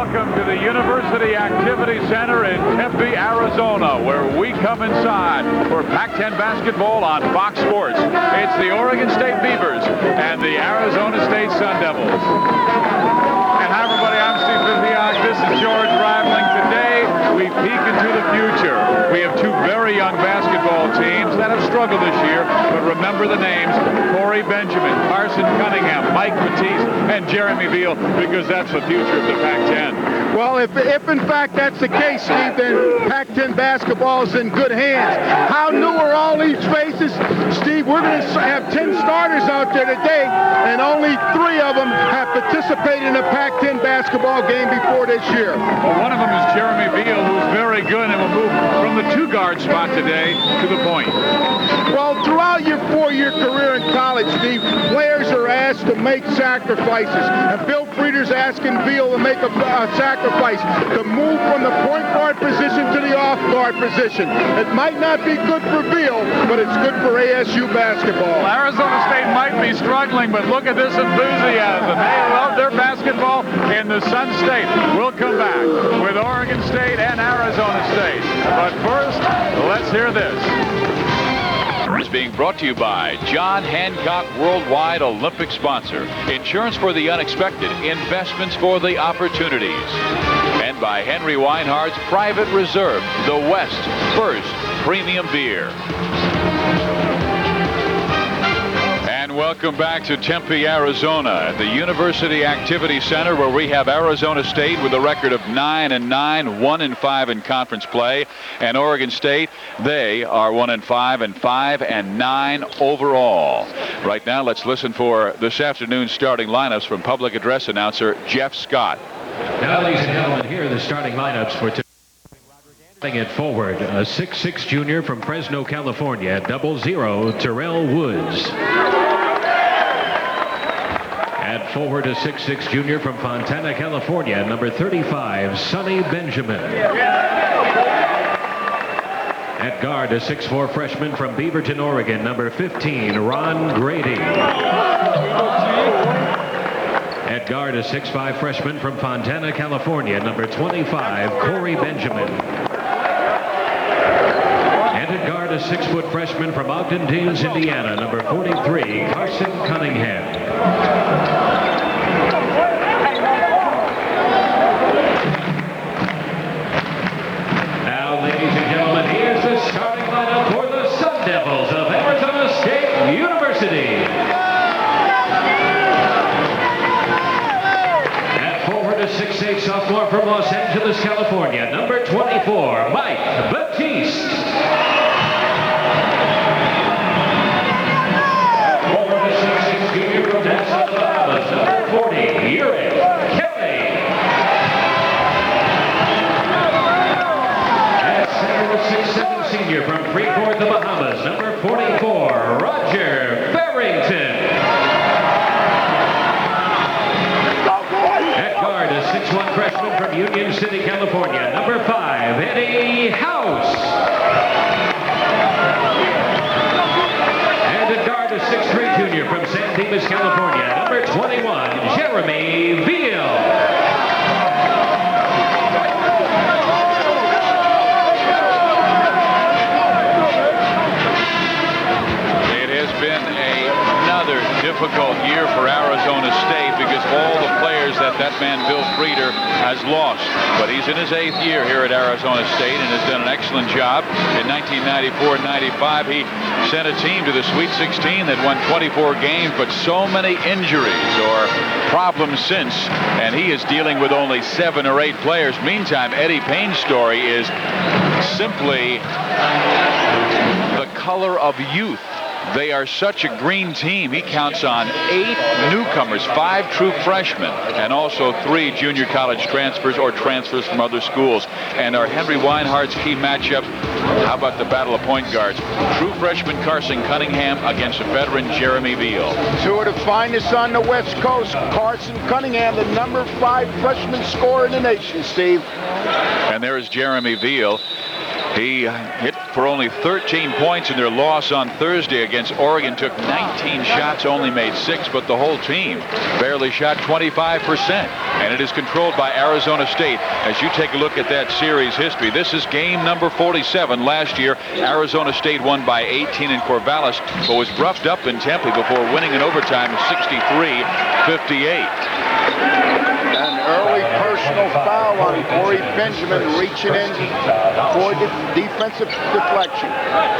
Welcome to the University Activity Center in Tempe, Arizona, where we come inside for Pac-10 basketball on Fox Sports. It's the Oregon State Beavers and the Arizona State Sun Devils. And hi, everybody. I'm Steve Viviak. This is George Reibling. Today, we peek into the future. We have two very young basketball teams that have struggled this year, but remember the names: Corey Benjamin, Carson Cunningham, Mike Batiste, and Jeremy Veal, because that's the future of the Pac-10. Well, if in fact that's the case, Steve, then Pac-10 basketball is in good hands. How new are all these faces? Steve, we're going to have 10 starters out there today, and only 3 of them have participated in a Pac-10 basketball game before this year. Well, one of them is Jeremy Veal, who's very good and will move from the 2-guard spot today to the point. Well, throughout your 4-year career in college, Steve, players are asked to make sacrifices, and Bill Frieder's asking Veal to make a sacrifice to move from the point guard position to the off guard position. It might not be good for Veal, but it's good for ASU basketball. Well, Arizona State might be struggling, but look at this enthusiasm. They love their basketball in the Sun State. We'll come back with Oregon State and Arizona State. But first, let's hear this. Is being brought to you by John Hancock, worldwide Olympic sponsor. Insurance for the unexpected, investments for the opportunities. And by Henry Weinhardt's Private Reserve, the West's first premium beer. And welcome back to Tempe, Arizona, at the University Activity Center, where we have Arizona State with a record of 9-9, 1-5 in conference play, and Oregon State, they are 1-5 and 5-9 overall. Right now, let's listen for this afternoon's starting lineups from public address announcer Jeff Scott. Now, ladies and gentlemen, here are the starting lineups for today. At forward, a 6'6" junior from Fresno, California, 00, Terrell Woods. At forward, a 6'6" junior from Fontana, California, number 35, Sonny Benjamin. At guard, a 6'4" freshman from Beaverton, Oregon, number 15, Ron Grady. At guard, a 6'5" freshman from Fontana, California, number 25, Corey Benjamin. And at guard, a 6-foot freshman from Ogden Dunes, Indiana, number 43, Carson Cunningham. Now, ladies and gentlemen, here's the starting lineup for the Sun Devils of Arizona State University. At forward, a 6'8" sophomore from Los Angeles, California, number 24, Mike Batiste. Senior from Freeport, the Bahamas, number 44, Roger Farrington. At guard, a 6'1" freshman from Union City, California, number 5, Eddie House. And at guard, a 6'3" junior from San Dimas, California, number 21, Jeremy Veal. Difficult year for Arizona State because of all the players that man Bill Frieder has lost. But he's in his 8th year here at Arizona State and has done an excellent job. In 1994-95, he sent a team to the Sweet 16 that won 24 games, but so many injuries or problems since, and he is dealing with only 7 or 8 players. Meantime, Eddie Payne's story is simply the color of youth. They are such a green team. He counts on 8 newcomers, 5 true freshmen, and also 3 junior college transfers or transfers from other schools. And our Henry Weinhardt's key matchup, how about the battle of point guards? True freshman Carson Cunningham against a veteran Jeremy Veal. 2 of the finest on the West Coast. Carson Cunningham, the number 5 freshman scorer in the nation, Steve. And there is Jeremy Veal. He hit for only 13 points in their loss on Thursday against Oregon. Took 19 shots, only made 6, but the whole team barely shot 25%. And it is controlled by Arizona State. As you take a look at that series history, this is game number 47. Last year, Arizona State won by 18 in Corvallis, but was roughed up in Tempe before winning in overtime 63-58. An early personal foul on Corey Benjamin, reaching in for the defensive deflection.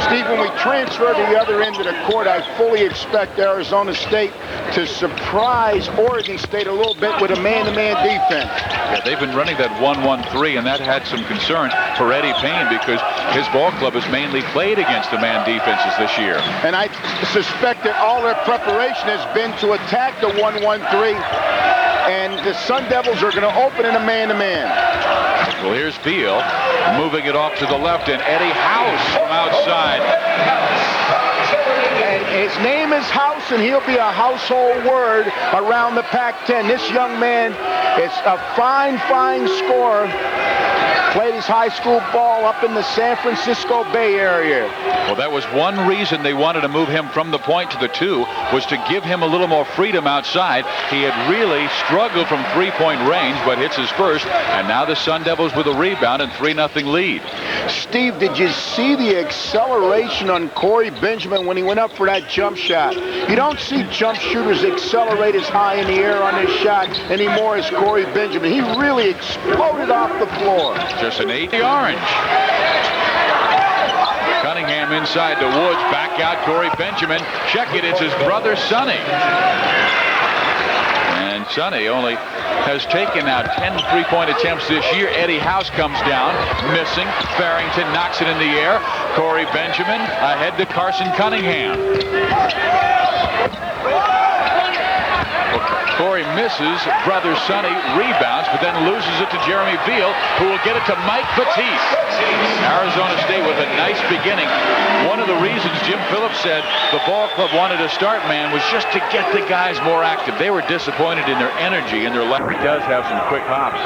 Steve, when we transfer to the other end of the court, I fully expect Arizona State to surprise Oregon State a little bit with a man-to-man defense. Yeah, they've been running that 1-1-3, and that had some concern for Eddie Payne because his ball club has mainly played against the man defenses this year. And I suspect that all their preparation has been to attack the 1-1-3. And the Sun Devils are going to open in a man-to-man. Well, here's Beal moving it off to the left, and Eddie House from outside. And his name is House, and he'll be a household word around the Pac-10. This young man is a fine, fine scorer. Played his high school ball up in the San Francisco Bay Area. Well, that was one reason they wanted to move him from the point to the 2, was to give him a little more freedom outside. He had really struggled from three-point range, but hits his first, and now the Sun Devils with a rebound and 3-0 lead. Steve, did you see the acceleration on Corey Benjamin when he went up for that jump shot? You don't see jump shooters accelerate as high in the air on his shot anymore as Corey Benjamin. He really exploded off the floor. Just an 8. The orange. Cunningham inside to Woods. Back out Corey Benjamin. Check it. It's his brother Sonny. And Sonny only has taken now 10 3-point attempts this year. Eddie House comes down, missing. Farrington knocks it in the air. Corey Benjamin ahead to Carson Cunningham. Corey misses. Brother Sonny rebounds, but then loses it to Jeremy Beal, who will get it to Mike Batiste. Arizona State with a nice beginning. One of the reasons Jim Phillips said the ball club wanted to start man was just to get the guys more active. They were disappointed in their energy and their left. He does have some quick hops.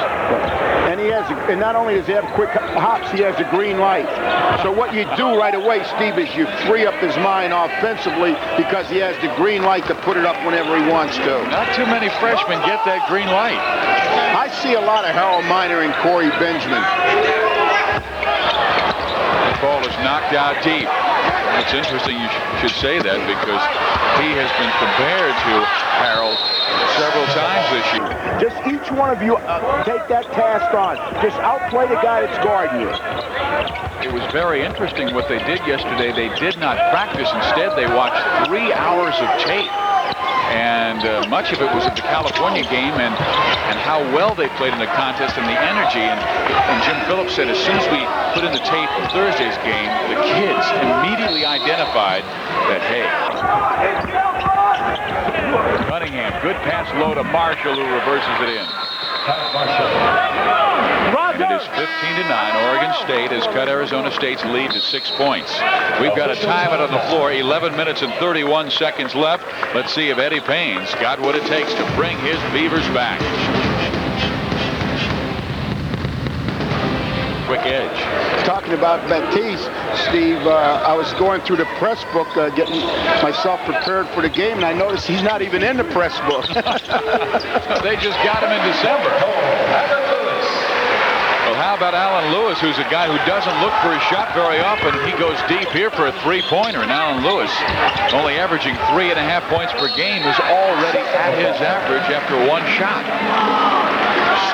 And he has, and not only does he have quick hops, he has a green light. So what you do right away, Steve, is you free up his mind offensively because he has the green light to put it up whenever he wants to. Not too many freshmen get that green light. I see a lot of Harold Miner and Corey Benjamin. The ball is knocked out deep. It's interesting you should say that because he has been compared to Harold several times this year. Just each one of you take that task on. Just outplay the guy that's guarding you. It was very interesting what they did yesterday. They did not practice. Instead, they watched 3 hours of tape. And much of it was at the California game and how well they played in the contest and the energy. And Jim Phillips said as soon as we put in the tape from Thursday's game, the kids immediately identified that, hey, Cunningham, good pass low to Marshall, who reverses it in. And it is 15-9. Oregon State has cut Arizona State's lead to 6 points. We've got a timeout on the floor. 11 minutes and 31 seconds left. Let's see if Eddie Payne's got what it takes to bring his Beavers back. Quick edge. Talking about Batiste, Steve, I was going through the press book, getting myself prepared for the game, and I noticed he's not even in the press book. They just got him in December. Well, how about Alan Lewis, who's a guy who doesn't look for his shot very often. He goes deep here for a 3-pointer, and Alan Lewis, only averaging 3.5 points per game, is already at his average after 1 shot.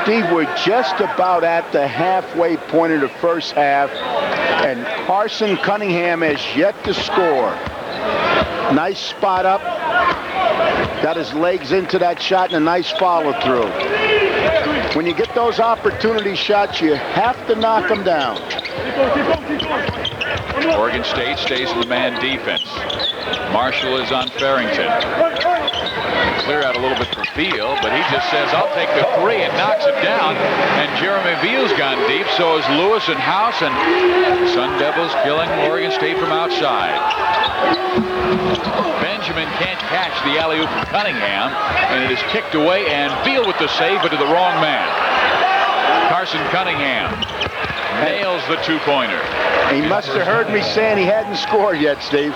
Steve, we're just about at the halfway point of the first half, and Carson Cunningham has yet to score. Nice spot up. Got his legs into that shot and a nice follow-through. When you get those opportunity shots, you have to knock them down. Oregon State stays in the man defense. Marshall is on Farrington. Clear out a little bit for Beal, but he just says, I'll take the 3 and knocks it down. And Jeremy Beal's gone deep, so is Lewis and House, and Sun Devils killing Oregon State from outside. Benjamin can't catch the alley-oop from Cunningham, and it is kicked away, and Beal with the save, but to the wrong man. Carson Cunningham nails the 2-pointer. He must have heard me saying he hadn't scored yet, Steve.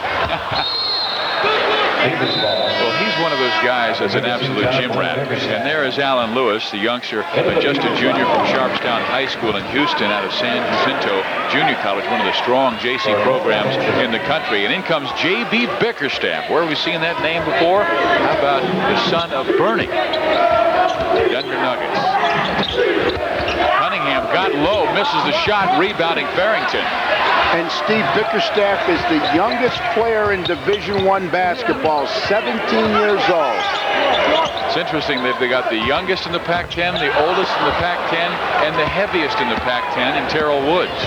Well, he's one of those guys that's an absolute gym rat. And there is Alan Lewis, the youngster, just a junior from Sharpstown High School in Houston out of San Jacinto Junior College, one of the strong JC programs in the country. And in comes J.B. Bickerstaff. Where have we seen that name before? How about the son of Bernie? Denver Nuggets. Cunningham got low, misses the shot, rebounding Farrington. And Steve Bickerstaff is the youngest player in Division I basketball, 17 years old. It's interesting that they got the youngest in the Pac-10, the oldest in the Pac-10, and the heaviest in the Pac-10 in Terrell Woods.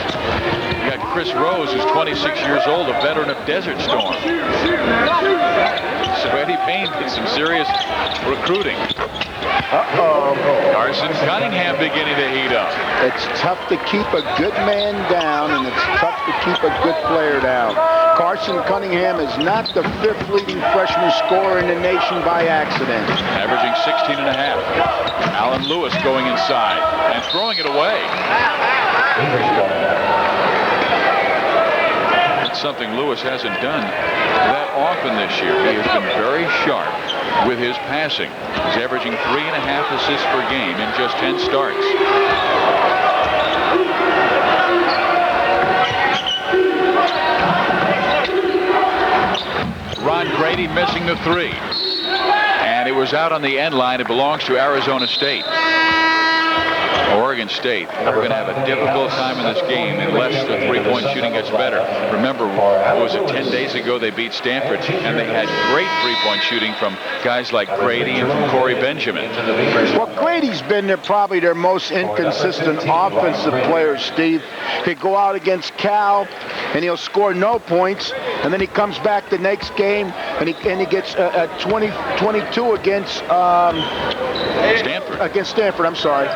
You got Chris Rose, who's 26 years old, a veteran of Desert Storm. So Eddie Payne did some serious recruiting. Carson Cunningham beginning to heat up. It's tough to keep a good man down, and it's tough to keep a good player down. Carson Cunningham is not the 5th leading freshman scorer in the nation by accident. Averaging 16.5. Alan Lewis going inside and throwing it away. It's something Lewis hasn't done that often this year. He has been very sharp with his passing. He's averaging 3.5 assists per game in just 10 starts. Ron Grady missing the 3. And it was out on the end line. It belongs to Arizona State. Oregon State are going to have a difficult time in this game unless the three-point shooting gets better. Remember, what was it, 10 days ago they beat Stanford, and they had great three-point shooting from guys like Grady and from Corey Benjamin. Well, Grady's been probably their most inconsistent offensive player, Steve. He'll go out against Cal, and he'll score no points, and then he comes back the next game, and he gets 22 against Stanford. Against Stanford, I'm sorry.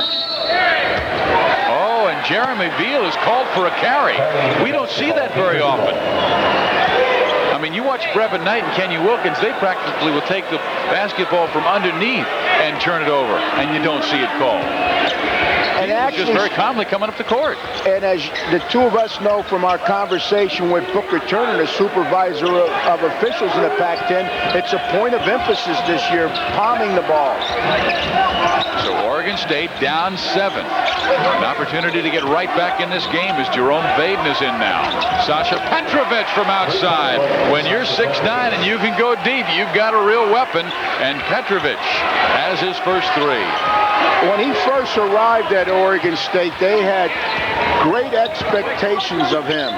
Oh, and Jeremy Beal is called for a carry. We don't see that very often. I mean, you watch Brevin Knight and Kenny Wilkins, they practically will take the basketball from underneath and turn it over, and you don't see it called. And actually, just very calmly coming up the court. And as the two of us know from our conversation with Booker Turner, the supervisor of officials in the Pac-10, it's a point of emphasis this year, palming the ball. So Oregon State down 7. An opportunity to get right back in this game as Jerome Vaden is in now. Sasha Petrovic from outside. When you're 6'9" and you can go deep, you've got a real weapon. And Petrovic has his first 3. When he first arrived at Oregon State, they had great expectations of him.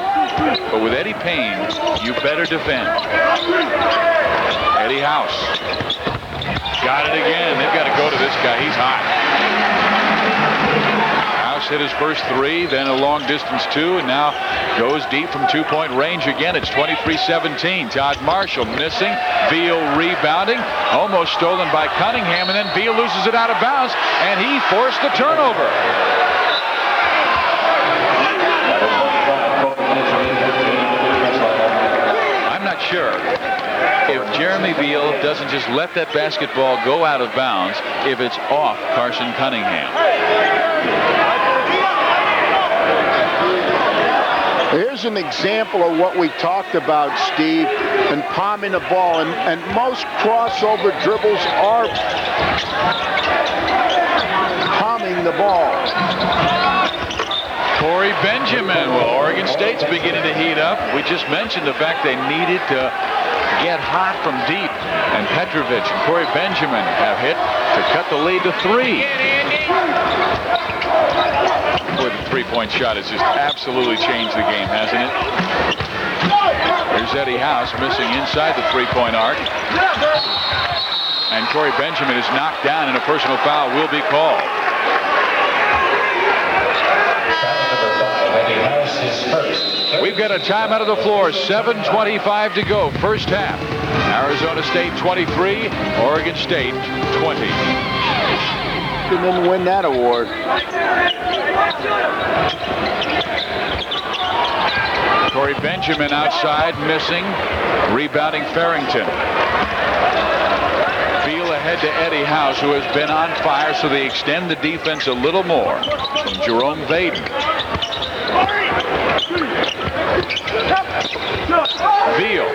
But with Eddie Payne, you better defend. Eddie House. Got it again. They've got to go to this guy. He's hot. House hit his first 3, then a long distance 2, and now goes deep from 2-point range again. It's 23-17. Todd Marshall missing. Beal rebounding. Almost stolen by Cunningham, and then Beal loses it out of bounds, and he forced the turnover. I'm not sure if Jeremy Beal doesn't just let that basketball go out of bounds if it's off Carson Cunningham. Here's an example of what we talked about, Steve, and palming the ball. And most crossover dribbles are palming the ball. Corey Benjamin. Well, Oregon State's beginning to heat up. We just mentioned the fact they needed to get hot from deep. And Petrovic and Corey Benjamin have hit to cut the lead to 3. Boy, the three-point shot has just absolutely changed the game, hasn't it? Here's Eddie House missing inside the three-point arc. And Corey Benjamin is knocked down, and a personal foul will be called. We've got a timeout of the floor. 7:25 to go. First half. Arizona State 23, Oregon State 20. Didn't win that award. Corey Benjamin outside, missing. Rebounding Farrington. Beal ahead to Eddie House, who has been on fire, so they extend the defense a little more. From Jerome Vaden. Veal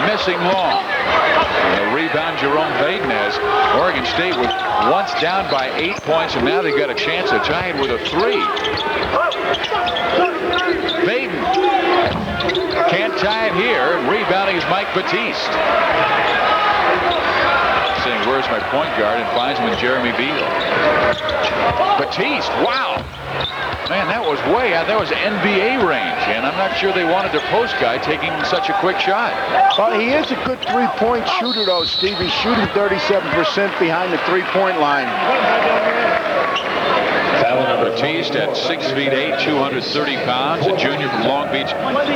missing long. And the rebound Jerome Baden has. Oregon State was once down by 8 points, and now they've got a chance to tie it with a 3. Baden can't tie it here. Rebounding is Mike Batiste. Saying, where's my point guard? And finds him in Jeremy Veal. Batiste, wow. Man, that was way out. That was NBA range, and I'm not sure they wanted their post guy taking such a quick shot. Well, he is a good three-point shooter, though, Steve. He's shooting 37% behind the three-point line. Batiste at 6 feet 8, 230 pounds, a junior from Long Beach,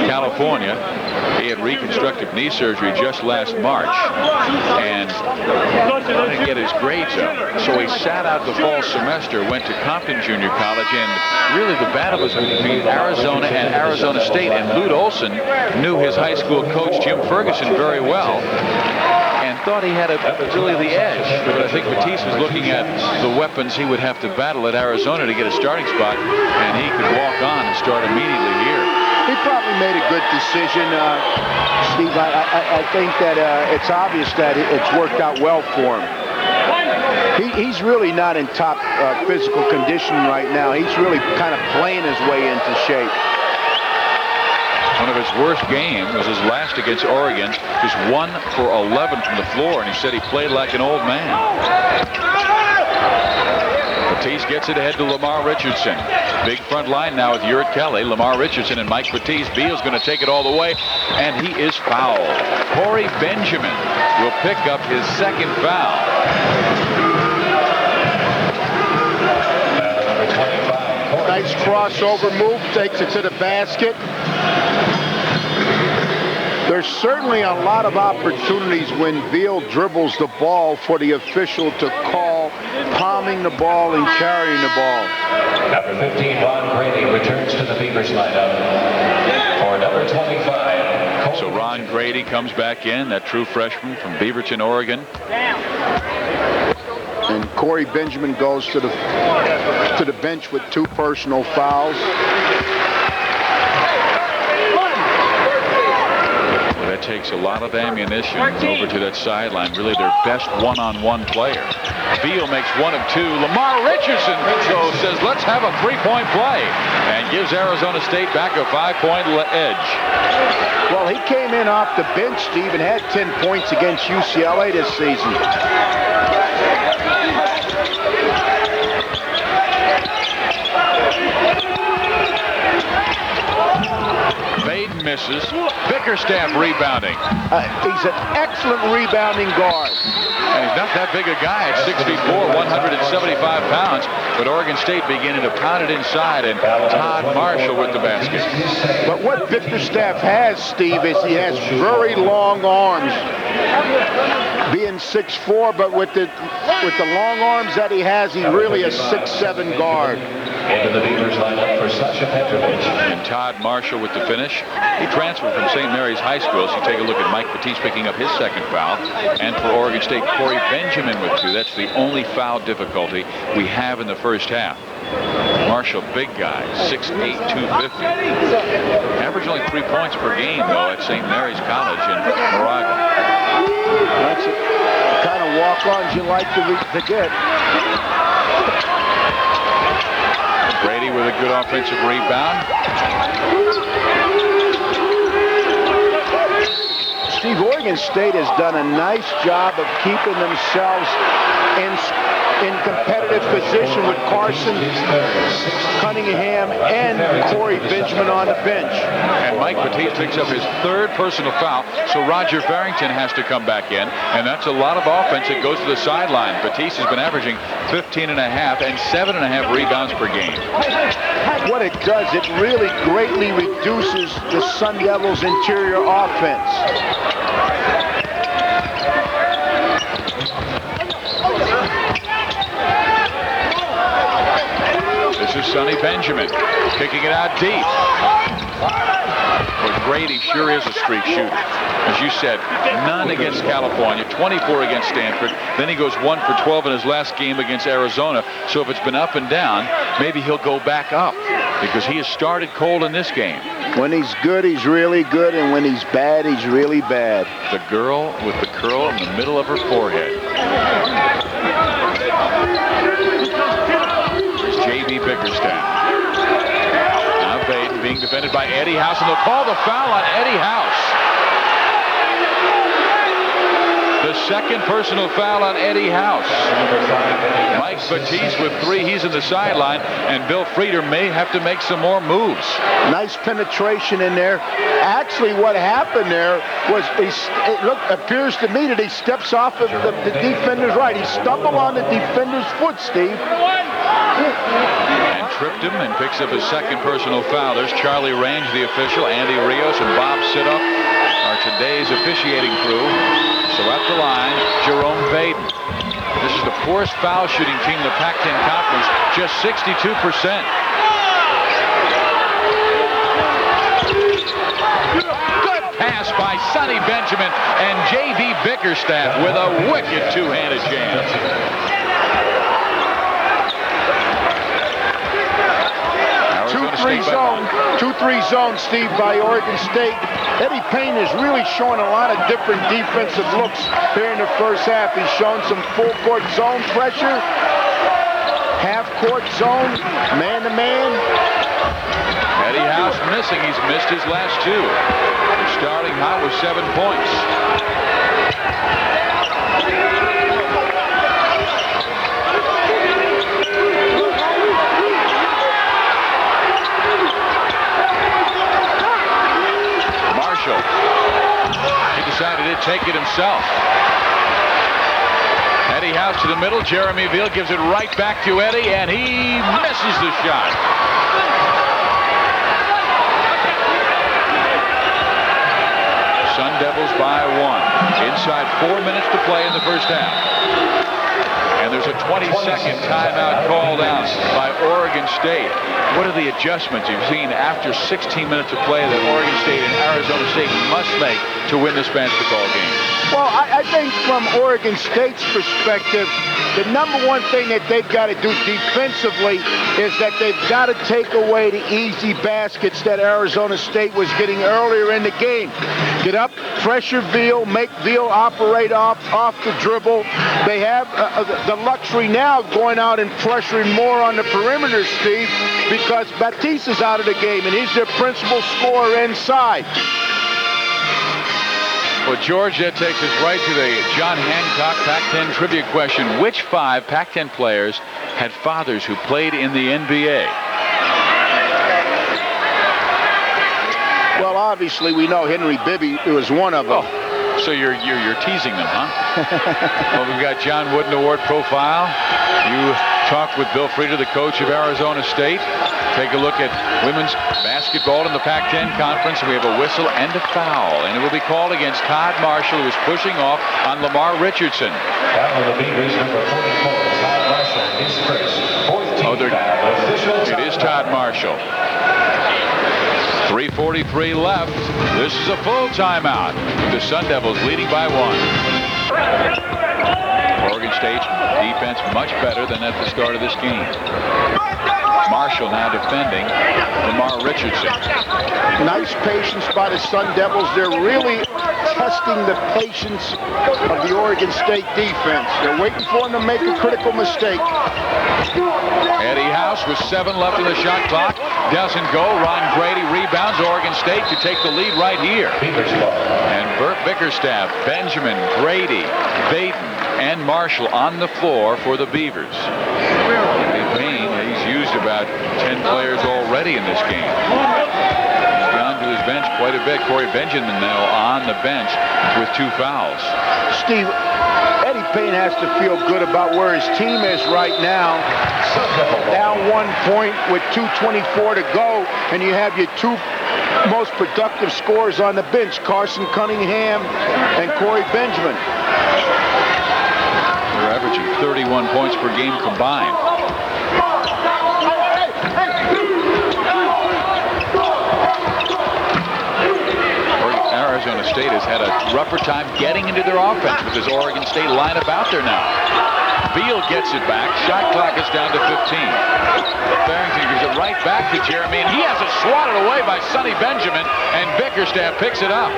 California. He had reconstructive knee surgery just last March and wanted to get his grades up. So he sat out the fall semester, went to Compton Junior College, and really the battle was between Arizona and Arizona State. And Lute Olson knew his high school coach, Jim Ferguson, very well, and thought he had really the edge. But I think Batiste was looking at the weapons he would have to battle at Arizona to get a starting spot, and he could walk on and start immediately here. He probably made a good decision, Steve. I think that it's obvious that it's worked out well for him. He's really not in top physical condition right now. He's really kind of playing his way into shape. One of his worst games was his last against Oregon, just 1 for 11 from the floor, and he said he played like an old man. Batiste gets it ahead to Lamar Richardson. Big front line now with Uric Kelly, Lamar Richardson, and Mike Batiste. Beal's going to take it all the way, and he is fouled. Corey Benjamin will pick up his second foul. Nice crossover move, takes it to the basket. There's certainly a lot of opportunities when Veal dribbles the ball for the official to call palming the ball and carrying the ball. Number 15, Ron Grady, returns to the Beavers lineup for number 25. So Ron Grady comes back in, that true freshman from Beaverton, Oregon. And Corey Benjamin goes to the bench with 2 personal fouls. Well, that takes a lot of ammunition over to that sideline. Really their best one-on-one player. Veal makes 1 of 2. Lamar Richardson says, let's have a 3-point play, and gives Arizona State back a 5-point edge. Well, he came in off the bench, Steve, and had 10 points against UCLA this season. Baden misses. Bickerstaff rebounding. He's an excellent rebounding guard. And he's not that big a guy at 6'4", 175 pounds. But Oregon State beginning to pound it inside, and Todd Marshall with the basket. But what Bickerstaff has, Steve, is he has very long arms. Being 6'4", but with the long arms that he has, he's really a 6'7" guard. Into the Beavers lineup for Sasha Petrovich. And Todd Marshall with the finish. He transferred from St. Mary's High School, so you take a look at Mike Batiste picking up his second foul. And for Oregon State, Corey Benjamin with 2. That's the only foul difficulty we have in the first half. Marshall, big guy, 6'8", 250. Average only 3 points per game, though, at St. Mary's College in Moraga. That's the kind of walk-ons you like to get. Brady with a good offensive rebound. Steve, Oregon State has done a nice job of keeping themselves in competitive position with Carson, Cunningham, and Corey Benjamin on the bench. And Mike Batiste picks up his 3rd personal foul, so Roger Farrington has to come back in, and that's a lot of offense that goes to the sideline. Batiste has been averaging 15.5 and 7.5 rebounds per game. What it does, it really greatly reduces the Sun Devils' interior offense. This is Sonny Benjamin kicking it out deep. But Grady sure is a streak shooter. As you said, none against California, 24 against Stanford. Then he goes 1 for 12 in his last game against Arizona. So if it's been up and down, maybe he'll go back up. because he has started cold in this game. When he's good, he's really good, and when he's bad, he's really bad. The girl with the curl in the middle of her forehead. Here's J.B. Bickerstaff. Now Baden being defended by Eddie House, and they'll call the foul on Eddie House. The second personal foul on Eddie House. Mike Batiste with 3. He's in the sideline, and Bill Frieder may have to make some more moves. Nice penetration in there. Actually, what happened there was it appears to me that he steps off of the defender's right. He stumbled on the defender's foot, Steve. And tripped him and picks up his second personal foul. There's Charlie Range, the official. Andy Rios and Bob Sidup are today's officiating crew. So at the line, Jerome Baden. This is the poorest foul shooting team in the Pac-10 Conference, just 62%. Good pass by Sonny Benjamin, and J.B. Bickerstaff with a wicked two-handed jam. 2-3 zone, Steve, by Oregon State. Eddie Payne is really showing a lot of different defensive looks here in the first half. He's shown some full-court zone pressure, half-court zone, man-to-man. Eddie House missing. He's missed his last 2. He's starting hot with 7 points. He decided to take it himself. Eddie House to the middle. Jeremy Veal gives it right back to Eddie, and he misses the shot. Sun Devils by 1. Inside 4 minutes to play in the first half. And there's a 20-second timeout called out by Oregon State. What are the adjustments you've seen after 16 minutes of play that Oregon State and Arizona State must make to win this basketball game? Well, I think from Oregon State's perspective, the number one thing that they've got to do defensively is that they've got to take away the easy baskets that Arizona State was getting earlier in the game. Get up, pressure Veal, make Veal operate off the dribble. They have the luxury now going out and pressuring more on the perimeter, Steve, because Batiste is out of the game, and he's their principal scorer inside. Well, George, that takes us right to the John Hancock Pac-10 trivia question. Which 5 Pac-10 players had fathers who played in the NBA? Well, obviously, we know Henry Bibby was one of them. Oh, so you're teasing them, huh? Well, we've got John Wooden Award profile. You talked with Bill Frieder, the coach of Arizona State. Take a look at women's basketball in the Pac-10 Conference. We have a whistle and a foul, and it will be called against Todd Marshall, who is pushing off on Lamar Richardson. Foul on the Beavers, number 44, Todd Marshall, his first 14th foul. It is Todd Marshall. 3:43 left. This is a full timeout. The Sun Devils leading by 1. Oregon State's defense much better than at the start of this game. Marshall now defending Lamar Richardson. Nice patience by the Sun Devils. They're really testing the patience of the Oregon State defense. They're waiting for them to make a critical mistake. Eddie House with 7 left in the shot clock. Doesn't go. Ron Grady rebounds. Oregon State to take the lead right here. And Burt Bickerstaff, Benjamin, Grady, Baden, and Marshall on the floor for the Beavers. Payne, he's used about 10 players already in this game. He's gone to his bench quite a bit. Corey Benjamin now on the bench with 2 fouls. Steve, Eddie Payne has to feel good about where his team is right now. Down 1 point with 2:24 to go, and you have your 2 most productive scorers on the bench, Carson Cunningham and Corey Benjamin. They're averaging 31 points per game combined. Arizona State has had a rougher time getting into their offense with this Oregon State lineup out there now. Beal gets it back. Shot clock is down to 15. Farrington gives it right back to Jeremy, and he has it swatted away by Sonny Benjamin, and Bickerstaff picks it up.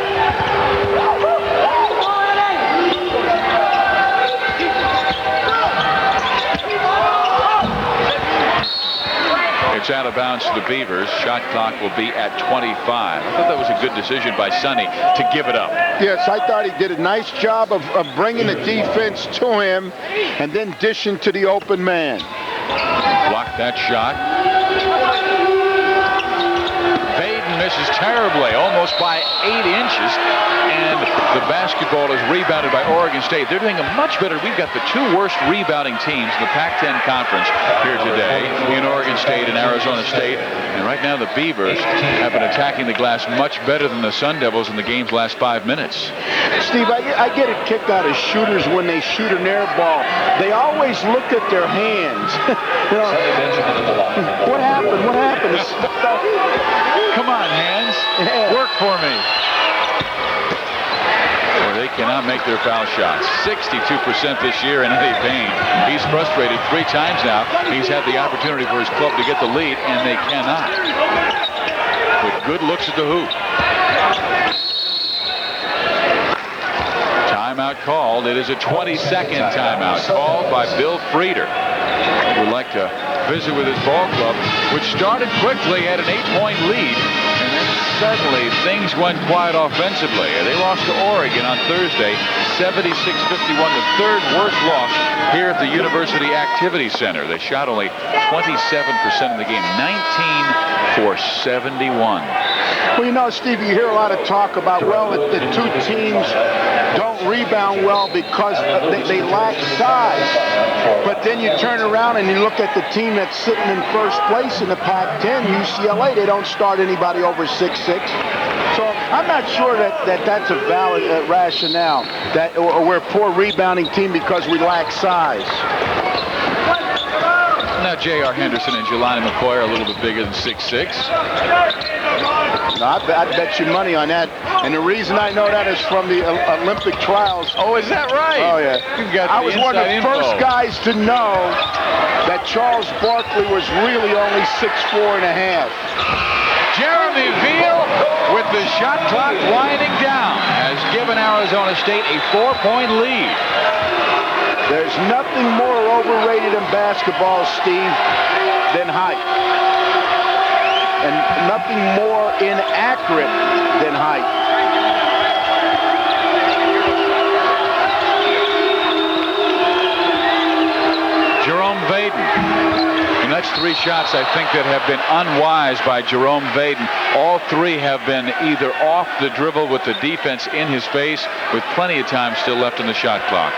It's out of bounds to the Beavers. Shot clock will be at 25. I thought that was a good decision by Sonny to give it up. Yes, I thought he did a nice job of bringing the defense to him and then dishing to the open man. Blocked that shot. Vaden misses terribly, almost by 8 inches, and the basketball is rebounded by Oregon State. They're doing a much better. We've got the 2 worst rebounding teams in the Pac-10 conference here today in Oregon State and Arizona State. And right now the Beavers have been attacking the glass much better than the Sun Devils in the game's last 5 minutes. Steve, I get a kick out of shooters when they shoot an air ball. They always look at their hands. You know, what happened? What happened? Come on, hands. Yeah. Work for me. Well, they cannot make their foul shots. 62% this year in Eddie Payne. He's frustrated 3 times now. He's had the opportunity for his club to get the lead, and they cannot. With good looks at the hoop. Timeout called. It is a 22nd timeout called by Bill Frieder. He would like to visit with his ball club, which started quickly at an 8-point lead. And then suddenly things went quiet offensively. They lost to Oregon on Thursday, 76-51, the 3rd worst loss here at the University Activity Center. They shot only 27% of the game, 19 for 71. Well, you know, Steve, you hear a lot of talk about, well, the 2 teams don't rebound well because they lack size. But then you turn around and you look at the team that's sitting in first place in the Pac-10, UCLA. They don't start anybody over 6'6". So I'm not sure that's a valid rationale, that or we're a poor rebounding team because we lack size. Now J.R. Henderson and Jelani McCoy are a little bit bigger than 6'6". No, I'd bet you money on that. And the reason I know that is from the Olympic trials. Oh, is that right? Oh, yeah. I was one of the first guys to know that Charles Barkley was really only 6'4 and a half. Jeremy Veal, with the shot clock winding down, has given Arizona State a 4-point lead. There's nothing more overrated in basketball, Steve, than height. And nothing more inaccurate than height. Jerome Vaden. And that's 3 shots, I think, that have been unwise by Jerome Vaden. All 3 have been either off the dribble with the defense in his face, with plenty of time still left on the shot clock.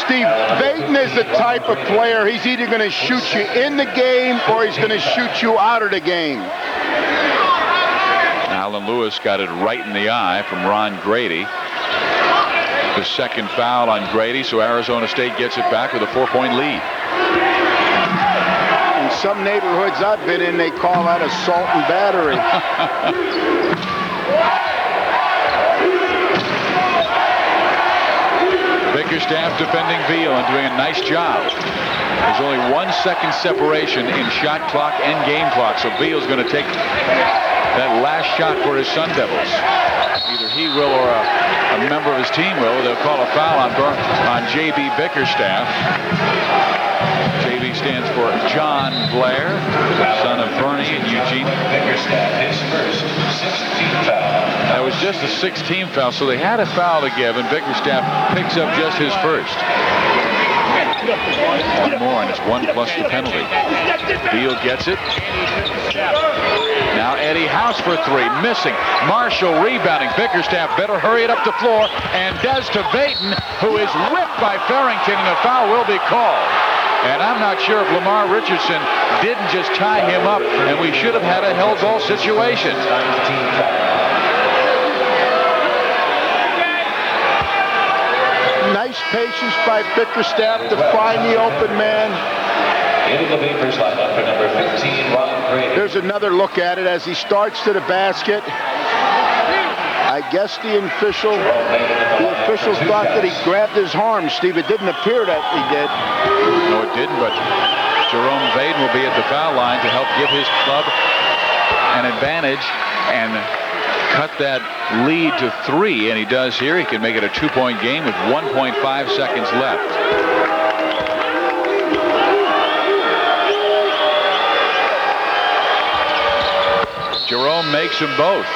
Steve, Vaden is the type of player, he's either going to shoot you in the game or he's going to shoot you out of the game. Alan Lewis got it right in the eye from Ron Grady. The 2nd foul on Grady, so Arizona State gets it back with a 4-point lead. In some neighborhoods I've been in, they call that assault and battery. Bickerstaff defending Veal and doing a nice job. There's only 1 second separation in shot clock and game clock, so Veal's going to take that last shot for his Sun Devils. Either he will or a member of his team will. They'll call a foul on J.B. Bickerstaff. JB stands for John Blair, son of Bernie and Eugene. Bickerstaff, his first 16th foul. That was just a 16th foul, so they had a foul to give, and Bickerstaff picks up just his first. 1 more, and it's 1 plus the penalty. Beal gets it. Now Eddie House for 3, missing. Marshall rebounding. Bickerstaff better hurry it up the floor, and does to Vaden, who is whipped by Farrington, and a foul will be called. And I'm not sure if Lamar Richardson didn't just tie him up, and we should have had a held ball situation. Nice patience by Bickerstaff to find the open man. Into the Beavers lineup for number 15, Ron Grady. There's another look at it as he starts to the basket. I guess the officials thought that he grabbed his arm, Steve. It didn't appear that he did. No, it didn't, but Jerome Vaden will be at the foul line to help give his club an advantage and cut that lead to 3, and he does here. He can make it a 2-point game with 1.5 seconds left. Jerome makes them both.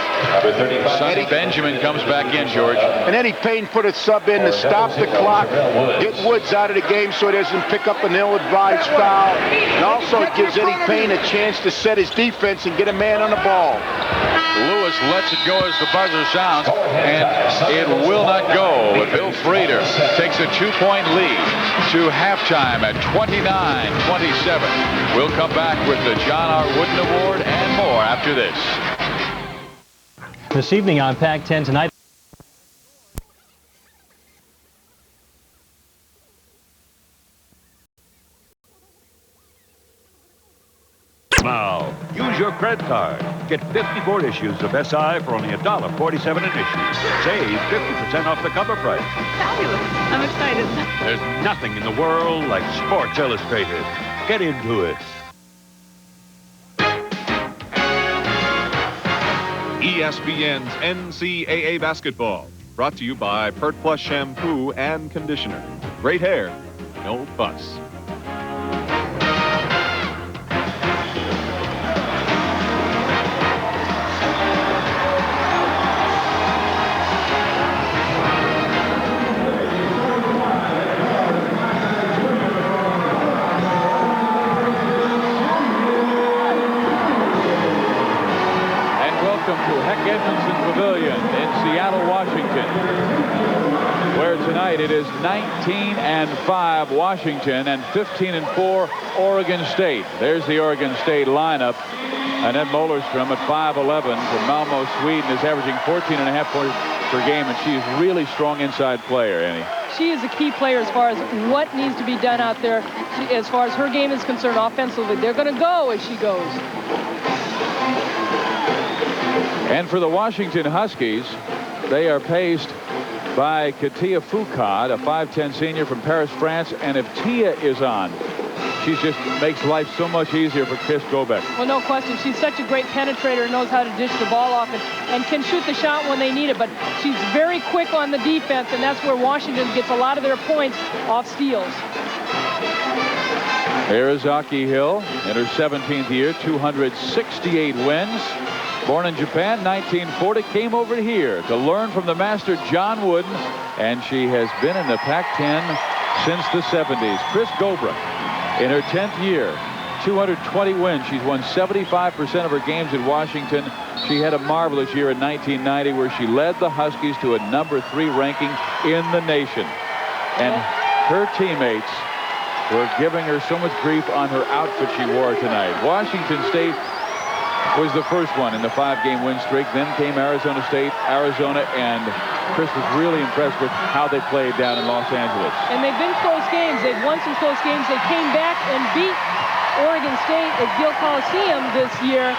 Sonny Benjamin comes back in, George. And Eddie Payne put a sub in to stop the clock, get Woods out of the game so he doesn't pick up an ill-advised foul. And also it gives Eddie Payne a chance to set his defense and get a man on the ball. Lewis lets it go as the buzzer sounds, and it will not go. But Bill Frieder takes a 2-point lead to halftime at 29-27. We'll come back with the John R. Wooden Award and more after this. This evening on Pac-10 tonight. Now, use your credit card. Get 54 issues of SI for only $1.47 an issue. Save 50% off the cover price. Fabulous. I'm excited. There's nothing in the world like Sports Illustrated. Get into it. ESPN's NCAA Basketball. Brought to you by Pert Plus Shampoo and Conditioner. Great hair, no fuss. Pavilion in Seattle, Washington, where tonight it is 19-5 Washington and 15-4 Oregon State. There's the Oregon State lineup. Annette Mollerstrom at 5'11" from Malmö, Sweden, is averaging 14.5 points per game, and she's really strong inside player, Annie. She is a key player as far as what needs to be done out there. As far as her game is concerned offensively, they're going to go as she goes. And for the Washington Huskies, they are paced by Katia Foucault, a 5'10" senior from Paris, France. And if Tia is on, she just makes life so much easier for Chris Gobeck. Well, no question. She's such a great penetrator, knows how to dish the ball off and can shoot the shot when they need it. But she's very quick on the defense, and that's where Washington gets a lot of their points off steals. Here is Aki Hill in her 17th year, 268 wins. Born in Japan, 1940, came over here to learn from the master John Wooden, and she has been in the Pac-10 since the 70s. Chris Gobeck, in her 10th year, 220 wins. She's won 75% of her games at Washington. She had a marvelous year in 1990 where she led the Huskies to a #3 ranking in the nation. And her teammates were giving her so much grief on her outfit she wore tonight. Washington State was the first one in the 5-game win streak. Then came Arizona State, Arizona, and Chris was really impressed with how they played down in Los Angeles. And they've been close games. They've won some close games. They came back and beat Oregon State at Gill Coliseum this year,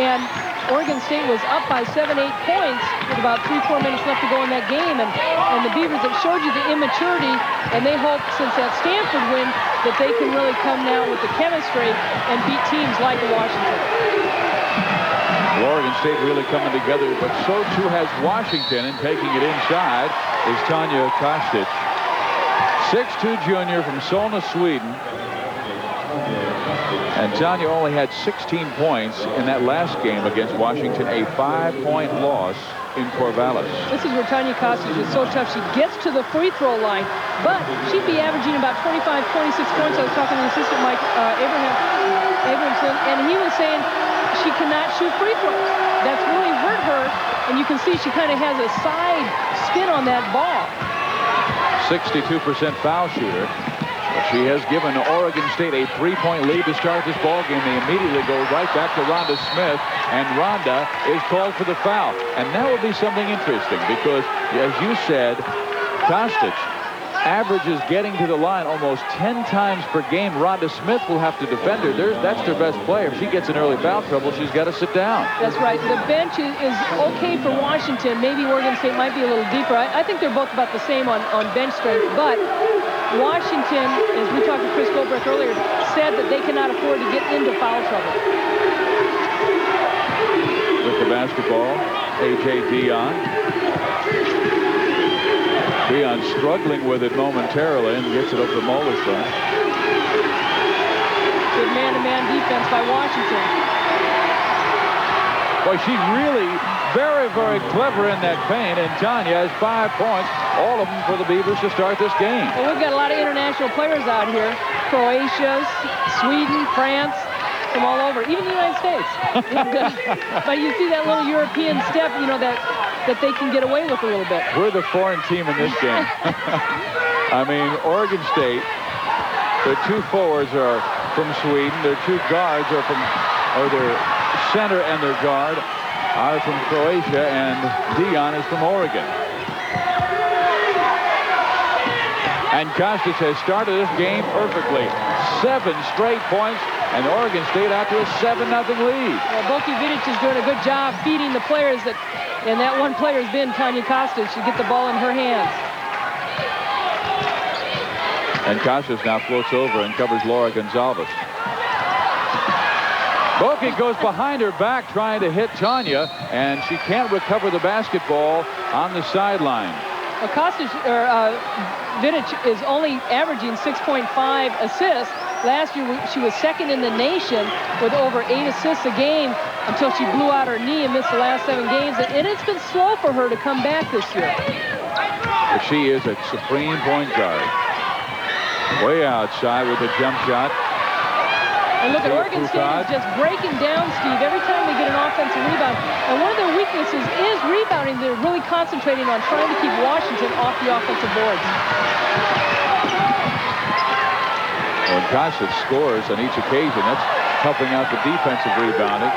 and Oregon State was up by 7-8 points with about 3-4 minutes left to go in that game. And the Beavers have showed you the immaturity, and they hope since that Stanford win that they can really come now with the chemistry and beat teams like Washington. Oregon State really coming together, but so too has Washington, and taking it inside is Tanja Kostic. 6'2" junior from Solna, Sweden. And Tanja only had 16 points in that last game against Washington, a 5-point loss in Corvallis. This is where Tanja Kostic is so tough. She gets to the free throw line, but she'd be averaging about 25, 26 points. I was talking to the assistant Mike Abramson, and he was saying she cannot shoot free throws. That's really hurt her, and you can see she kind of has a side spin on that ball. 62% foul shooter. She has given Oregon State a 3-point lead to start this ball game. They immediately go right back to Rhonda Smith, and Rhonda is called for the foul. And that will be something interesting because, as you said, Kostic averages getting to the line almost 10 times per game. Rhonda Smith will have to defend her. That's their best player. If she gets in early foul trouble, she's got to sit down. That's right. The bench is okay for Washington. Maybe Oregon State might be a little deeper. I think they're both about the same on bench strength, but Washington, as we talked to Chris Goldberg earlier, said that they cannot afford to get into foul trouble. With the basketball, A.J. Dion. Dion struggling with it momentarily and gets it over to Mollerstrom. Good man-to-man defense by Washington. Boy, she's really very, very clever in that paint, and Tanya has 5 points, all of them for the Beavers to start this game. Well, we've got a lot of international players out here. Croatia, Sweden, France, from all over, even the United States. But you see that little European step, you know, that they can get away with a little bit. We're the foreign team in this game. I mean, Oregon State, their 2 forwards are from Sweden. Their 2 guards are from, or their center and their guard are from Croatia, and Dion is from Oregon. And Kostic has started this game perfectly. 7 straight points, and Oregon State out to a 7-0 lead. Well, Boki Vidic is doing a good job feeding the players, and that one player has been Tanya Kostic to get the ball in her hands. And Kostic now floats over and covers Laura Gonzalez. Boki goes behind her back trying to hit Tanya, and she can't recover the basketball on the sideline. Vidic is only averaging 6.5 assists. Last year, she was second in the nation with over 8 assists a game until she blew out her knee and missed the last 7 games. And it's been slow for her to come back this year. But she is a supreme point guard. Way outside with a jump shot. And look at Oregon State is just breaking down, Steve, every time they get an offensive rebound. And one of their weaknesses is rebounding. They're really concentrating on trying to keep Washington off the offensive boards. When Kostic scores on each occasion, that's helping out the defensive rebounding.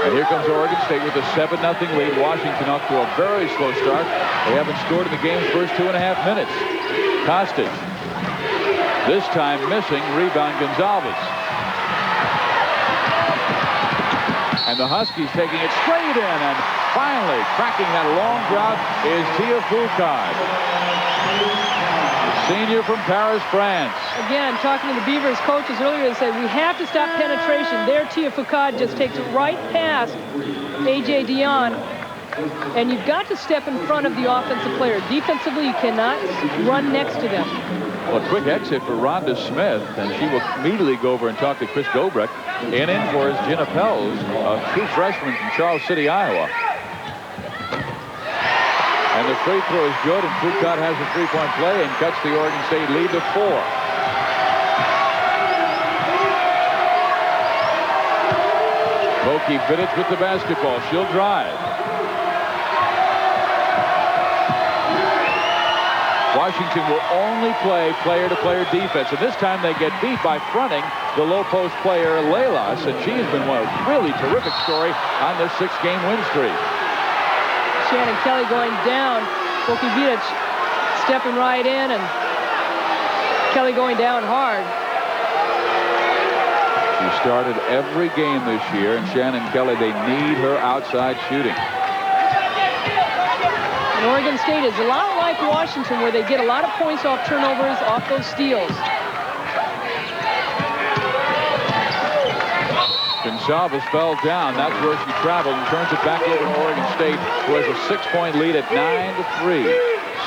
And here comes Oregon State with a 7-0 lead. Washington off to a very slow start. They haven't scored in the game's first 2.5 minutes. Kostic, this time missing, rebound Gonzalez. And the Huskies taking it straight in, and finally cracking that long drought is Tia Foucault, senior from Paris, France. Again, talking to the Beavers coaches earlier, they said we have to stop penetration. There, Tia Foucault just takes it right past A.J. Dion. And you've got to step in front of the offensive player. Defensively, you cannot run next to them. Well, a quick exit for Rhonda Smith, and she will immediately go over and talk to Chris Gobrecht. And in for is Jenna Pels, a true freshman from Charles City, Iowa. And the free throw is good, and Foucault has a 3-point play and cuts the Oregon State lead to 4. Boki Vidic with the basketball. She'll drive. Washington will only play player-to-player defense, and this time they get beat by fronting the low-post player Leilas, and she's been a really terrific story on this 6-game win streak. Shannon Kelly going down. Boki Vidic stepping right in, and Kelly going down hard. She started every game this year, and Shannon Kelly, they need her outside shooting. And Oregon State is a lot like Washington, where they get a lot of points off turnovers, off those steals. Gonzalez fell down. That's where she traveled and turns it back over to Oregon State, who has a 6-point lead at 9-3.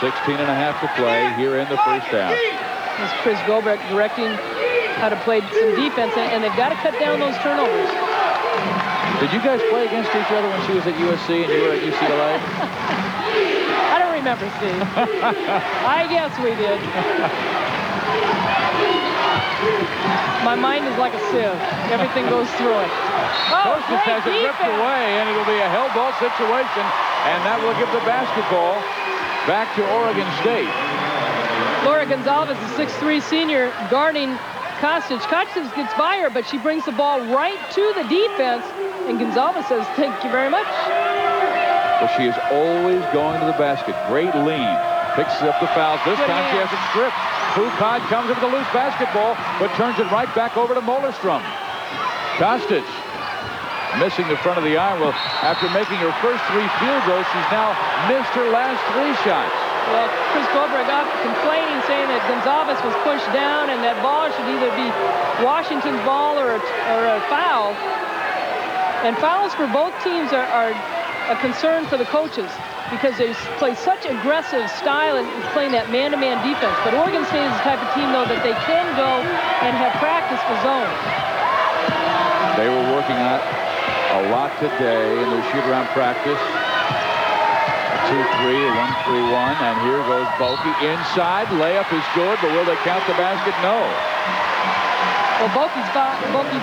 16.5 to play here in the first half. This is Chris Gobrecht directing how to play some defense, and they've got to cut down those turnovers. Did you guys play against each other when she was at USC and you were at UCLA? I don't remember, Steve. I guess we did. My mind is like a sieve. Everything goes through it. Oh, Kostic has it ripped away, and it'll be a hell ball situation, and that will give the basketball back to Oregon State. Laura Gonzalez, a 6'3" senior, guarding Kostic. Kostic gets by her, but she brings the ball right to the defense, and Gonzalez says, "Thank you very much." Well, she is always going to the basket. Great lean. Picks up the fouls. This time she has it stripped. Foucault comes in with a loose basketball, but turns it right back over to Mollerstrom. Kostic missing the front of the iron. Well, after making her first 3 field goals, she's now missed her last 3 shots. Well, Chris Goldberg up complaining, saying that Gonzalez was pushed down and that ball should either be Washington's ball or a foul. And fouls for both teams are a concern for the coaches because they play such aggressive style and playing that man-to-man defense. But Oregon State is the type of team, though, that they can go and have practice for zone. They were working on a lot today in their shoot-around practice. 2-3, 1-3-1, and here goes Boki inside. Layup is good, but will they count the basket? No. Well, Boki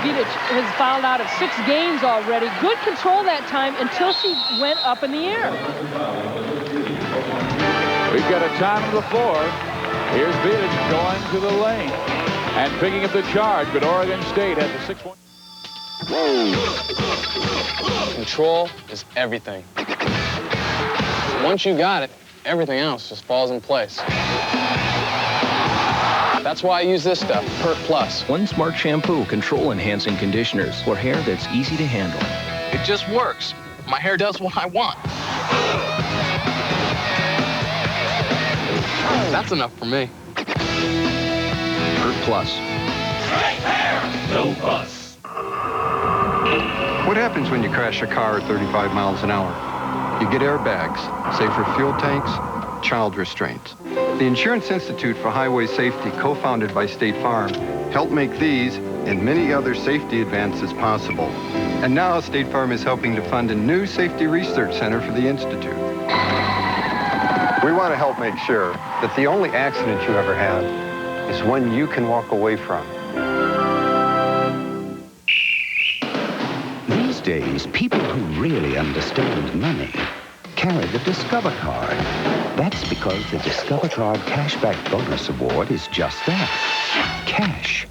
Vidic has fouled out of 6 games already. Good control that time until she went up in the air. We've got a time on the floor. Here's Vidic going to the lane and picking up the charge, but Oregon State has a 6-point. Control is everything. Once you got it, everything else just falls in place. That's why I use this stuff, Pert Plus. One smart shampoo, control-enhancing conditioners for hair that's easy to handle. It just works. My hair does what I want. That's enough for me. Pert Plus. Straight hair, no fuss. What happens when you crash a car at 35 miles an hour? You get airbags, safer fuel tanks, child restraints. The Insurance Institute for Highway Safety, co-founded by State Farm, helped make these and many other safety advances possible. And now State Farm is helping to fund a new safety research center for the Institute. We want to help make sure that the only accident you ever have is one you can walk away from. These days, people who really understand money carry the Discover Card. That's because the Discover Card Cashback Bonus Award is just that, cash.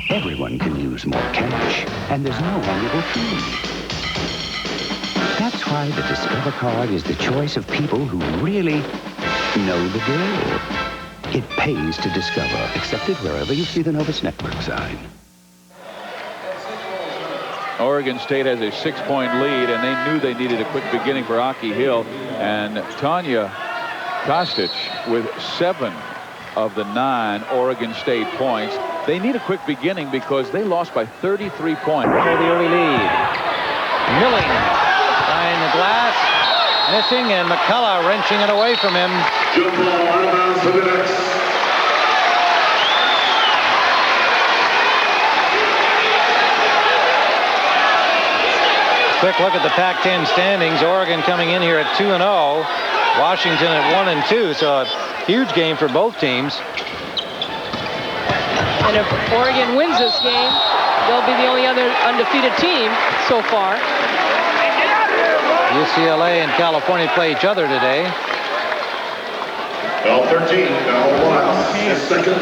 Everyone can use more cash, and there's no annual fee. That's why the Discover Card is the choice of people who really know the drill. It pays to discover, accepted wherever you see the Novus Network sign. Oregon State has a 6-point lead, and they knew they needed a quick beginning for Aki Hill. And Tanya Kostic with 7 of the 9 Oregon State points. They need a quick beginning because they lost by 33 points. For the early lead. Milling behind the glass, missing, and McCullough wrenching it away from him. Jump ball out of bounds for the next. Quick look at the Pac-10 standings. Oregon coming in here at 2-0. Washington at 1-2. So a huge game for both teams. And if Oregon wins this game, they'll be the only other undefeated team so far. UCLA and California play each other today. Ball 13,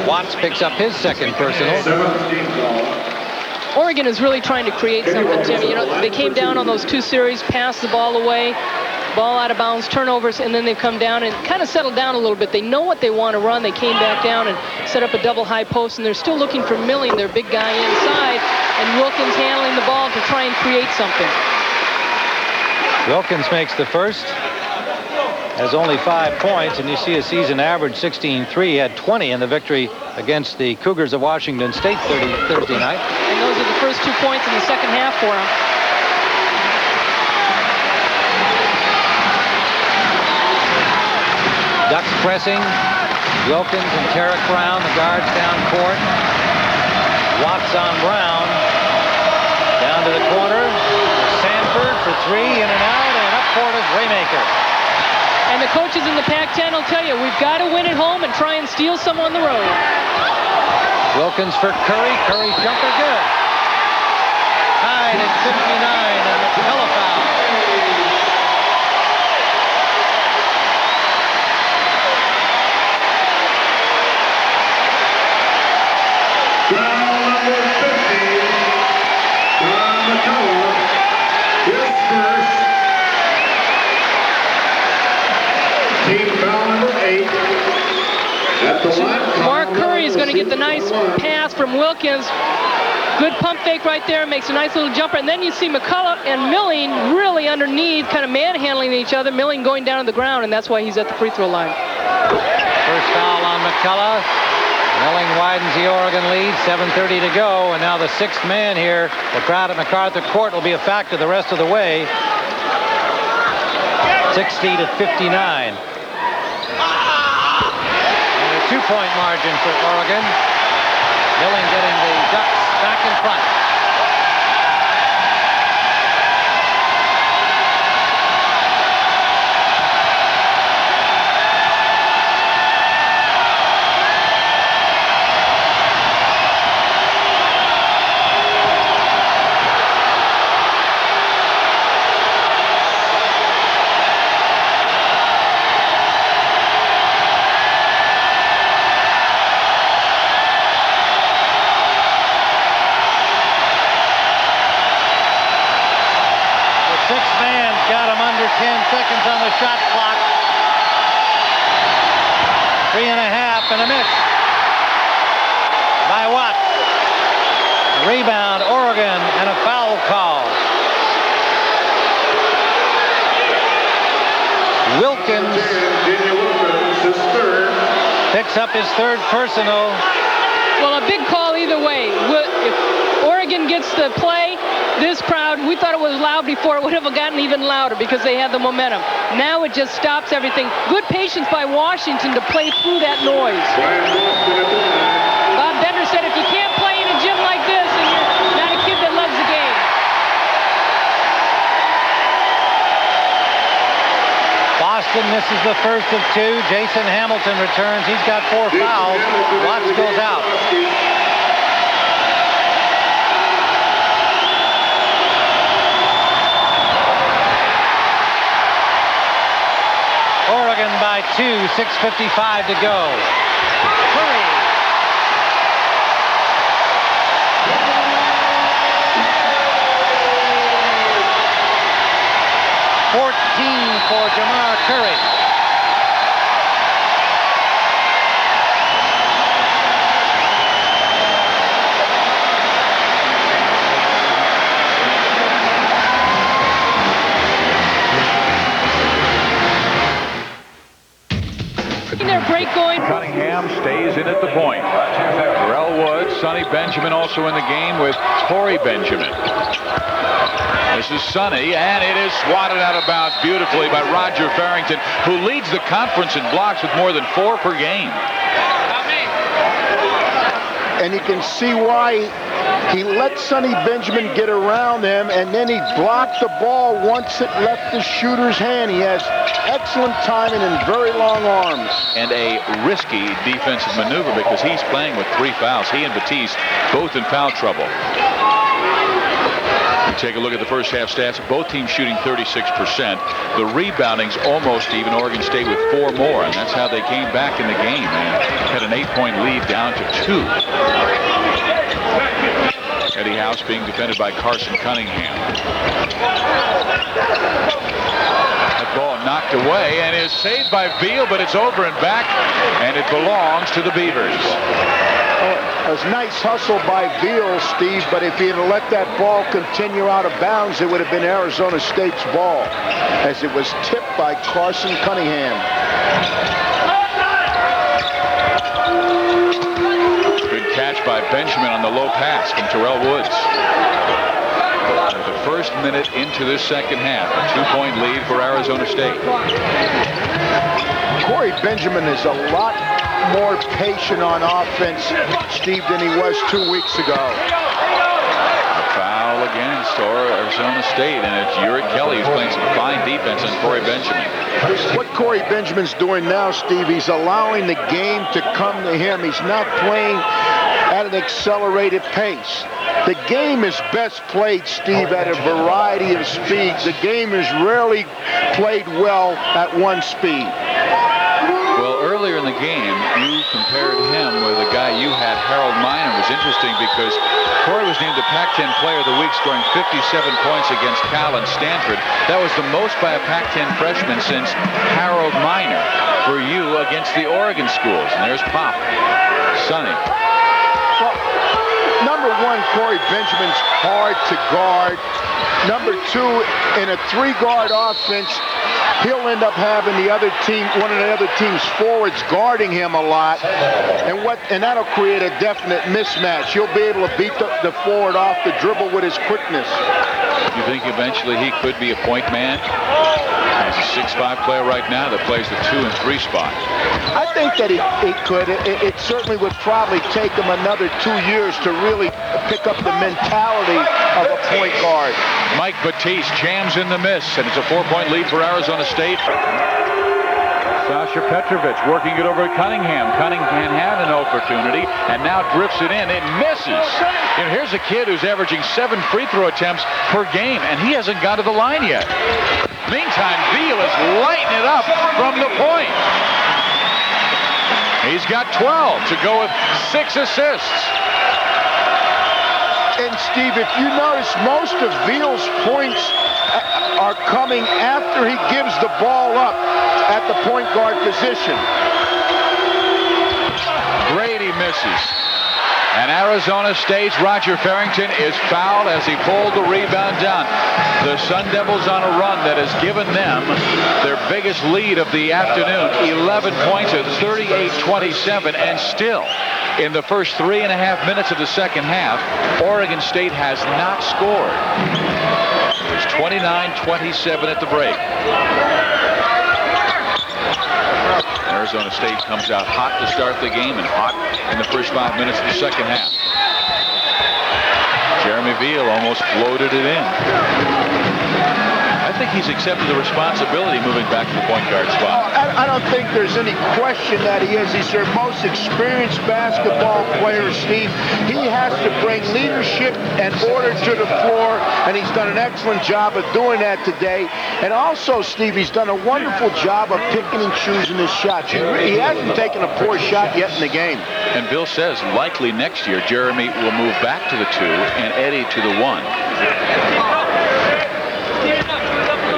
Watts picks up his second personal. Oregon is really trying to create something, Tim. You know, they came down on those 2 series, passed the ball away, ball out of bounds, turnovers, and then they've come down and kind of settled down a little bit. They know what they want to run. They came back down and set up a double high post, and they're still looking for Milling, their big guy inside, and Wilkins handling the ball to try and create something. Wilkins makes the first, has only 5 points, and you see a season average 16-3. He had 20 in the victory against the Cougars of Washington State Thursday night. And those are the first 2 points in the second half for him. Ducks pressing. Wilkins and Tarek Brown, the guards down court. Watts on Brown. Down to the corner. Sanford for 3, in and out, and up court is Raymaker. And the coaches in the Pac-10 will tell you, we've got to win at home and try and steal some on the road. Wilkins for Curry. Curry's jumper good. Tied at 59, and McCullough foul. Foul number 50. John McCullough, his first. Team foul number 8. At the line. Mark Curry is going to get the nice pass from Wilkins. Good pump fake right there, makes a nice little jumper. And then you see McCullough and Milling really underneath, kind of manhandling each other. Milling going down to the ground, and that's why he's at the free throw line. First foul on McCullough. Milling widens the Oregon lead, 7:30 to go, and now the sixth man here. The crowd at MacArthur Court will be a factor the rest of the way. 60 to 59. And a 2-point margin for Oregon. Milling getting the Ducks back in front. Shot clock. 3.5 and a miss by Watts. Rebound, Oregon, and a foul call. Wilkins picks up his third personal. Well, a big call either way. If Oregon gets the play, this crowd, we thought it was loud before, it would have gotten even louder because they had the momentum. Now it just stops everything. Good patience by Washington to play through that noise. Bob Bender said if you can't play in a gym like this and you're not a kid that loves the game. Boston misses the first of two. Jason Hamilton returns. He's got 4 fouls. Watts goes out. Oregon by 2, 6:55 to go. Curry. For Jamar Curry. Their break going. Cunningham stays in at the point. Terrell Woods, Sonny Benjamin also in the game with Corey Benjamin. This is Sonny, and it is swatted out of bounds beautifully by Roger Farrington, who leads the conference in blocks with more than 4 per game. And you can see why he let Sonny Benjamin get around him, and then he blocked the ball once it left the shooter's hand. He has excellent timing and very long arms. And a risky defensive maneuver because he's playing with 3 fouls. He and Batiste both in foul trouble. Take a look at the first half stats. Both teams shooting 36%. The rebounding's almost even. Oregon State with 4 more, and that's how they came back in the game. And had an 8-point lead down to 2. Eddie House being defended by Carson Cunningham. That ball knocked away and is saved by Veal, but it's over and back, and it belongs to the Beavers. It was nice hustle by Veal, Steve, but if he had let that ball continue out of bounds, it would have been Arizona State's ball, as it was tipped by Carson Cunningham. Good catch by Benjamin on the low pass from Terrell Woods. The first minute into this second half, a 2-point lead for Arizona State. Corey Benjamin is a lot more patient on offense, Steve, than he was 2 weeks ago. A foul against Arizona State, and it's Uric Kelly who's playing some fine defense on Corey Benjamin. What Corey Benjamin's doing now, Steve, he's allowing the game to come to him. He's not playing at an accelerated pace. The game is best played, Steve, at a variety of speeds. The game is rarely played well at one speed. Well, earlier in the game, you compared him with a guy you had, Harold Miner. It was interesting because Corey was named the Pac-10 Player of the Week, scoring 57 points against Cal and Stanford. That was the most by a Pac-10 freshman since Harold Miner for you against the Oregon schools. And there's Pop. Sonny. Well, number one, Corey Benjamin's hard to guard. Number two, in a three-guard offense, he'll end up having one of the other team's forwards guarding him a lot, and that'll create a definite mismatch. He'll be able to beat the forward off the dribble with his quickness. You think eventually he could be a point man? He's a 6'5" player right now that plays the 2 and 3 spot. I think that he could. It certainly would probably take him another 2 years to really pick up the mentality of a point guard. Mike Batiste jams in the miss, and it's a 4-point lead for Arizona State. Sasha Petrovic working it over at Cunningham. Cunningham had an opportunity and now drifts it in. It misses. And here's a kid who's averaging 7 free throw attempts per game, and he hasn't got to the line yet. Meantime, Veal is lighting it up from the point. He's got 12 to go with 6 assists. And Steve, if you notice, most of Veal's points are coming after he gives the ball up at the point guard position. Grady misses. And Arizona State's Roger Farrington is fouled as he pulled the rebound down. The Sun Devils on a run that has given them their biggest lead of the afternoon. 11 points at 38-27, and still in the first 3.5 minutes of the second half, Oregon State has not scored. It was 29-27 at the break. Arizona State comes out hot to start the game and hot in the first 5 minutes of the second half. Jeremy Veal almost floated it in. I think he's accepted the responsibility moving back to the point guard spot. I don't think there's any question that he is. He's their most experienced basketball player, Steve. He has to bring leadership and order to the floor, and he's done an excellent job of doing that today. And also, Steve, he's done a wonderful job of picking and choosing his shots. He hasn't taken a poor shot yet in the game. And Bill says likely next year Jeremy will move back to the 2 and Eddie to the 1.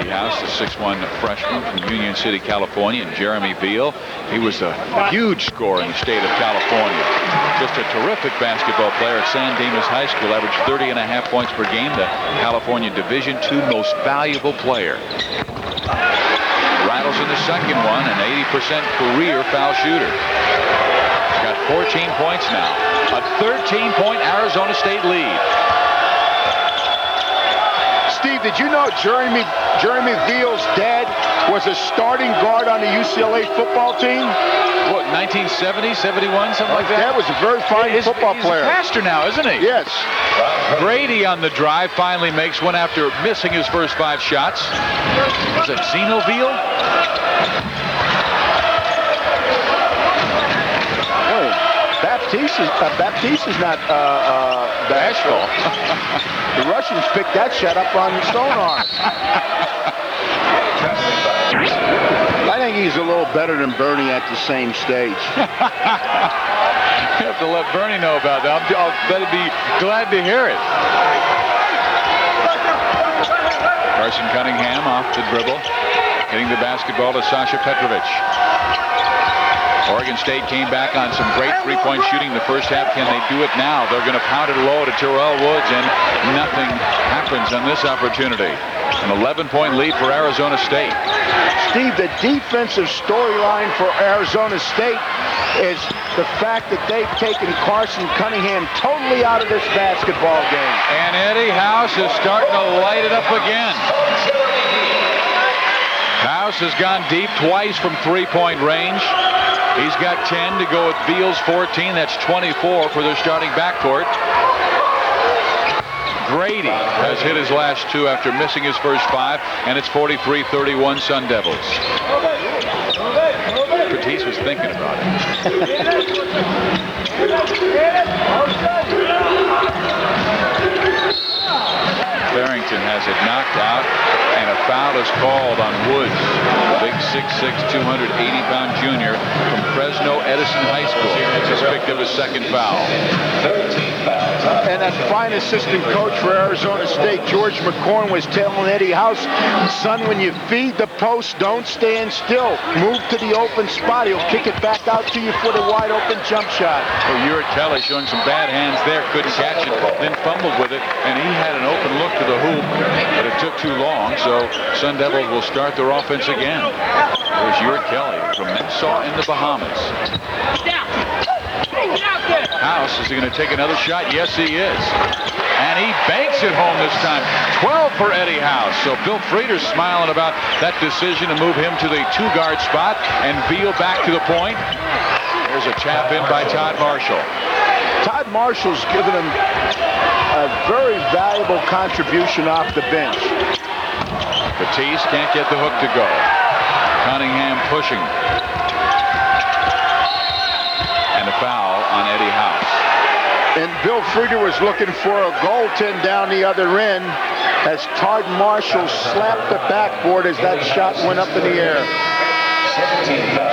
House, the 6'1" freshman from Union City, California, and Jeremy Veal. He was a huge scorer in the state of California. Just a terrific basketball player at San Dimas High School, averaged 30.5 points per game, the California Division II most valuable player. Rattles in the second one, an 80% career foul shooter. He's got 14 points now. A 13-point Arizona State lead. Steve, did you know Jeremy Veal's dad was a starting guard on the UCLA football team? What, 1970, 71, something like that? Dad was a very fine football player. He's a pastor now, isn't he? Yes. Grady on the drive finally makes one after missing his first 5 shots. Was it Zeno Veal? Baptiste is not bashful. The Russians picked that shot up on Stonearm. I think he's a little better than Bernie at the same stage. You have to let Bernie know about that. I'll bet he'd be glad to hear it. Carson Cunningham off the dribble, hitting the basketball to Sasha Petrovic. Oregon State came back on some great three-point shooting in the first half. Can they do it now? They're going to pound it low to Terrell Woods, and nothing happens on this opportunity. An 11-point lead for Arizona State. Steve, the defensive storyline for Arizona State is the fact that they've taken Carson Cunningham totally out of this basketball game. And Eddie House is starting to light it up again. House has gone deep twice from three-point range. He's got 10 to go with Veal's 14. That's 24 for their starting backcourt. Grady has hit his last 2 after missing his first 5, and it's 43-31 Sun Devils. Batiste was thinking about it. Barrington has it knocked out, And a foul is called on Woods, big 6'6", 280-pound junior from Fresno Edison High School. He's picked up his second foul. 13 fouls. And that fine assistant coach for Arizona State, George McCorn, was telling Eddie House, son, when you feed the post, don't stand still. Move to the open spot. He'll kick it back out to you for the wide open jump shot. Well, Uric Kelly showing some bad hands there, couldn't catch it, then fumbled with it, and he had an open look to the hoop, but it took too long, so Sun Devils will start their offense again. There's Uric Kelly from Nassau in the Bahamas. House, is he going to take another shot? Yes, he is. And he banks it home this time. 12 for Eddie House. So Bill Frieder's smiling about that decision to move him to the two-guard spot and Veal back to the point. There's a tap in by Todd Marshall. Todd Marshall's given him a very valuable contribution off the bench. Batiste can't get the hook to go. Cunningham pushing. And a foul on Eddie House. And Bill Frieder was looking for a goaltend down the other end as Todd Marshall slapped the backboard as that shot went up in the air.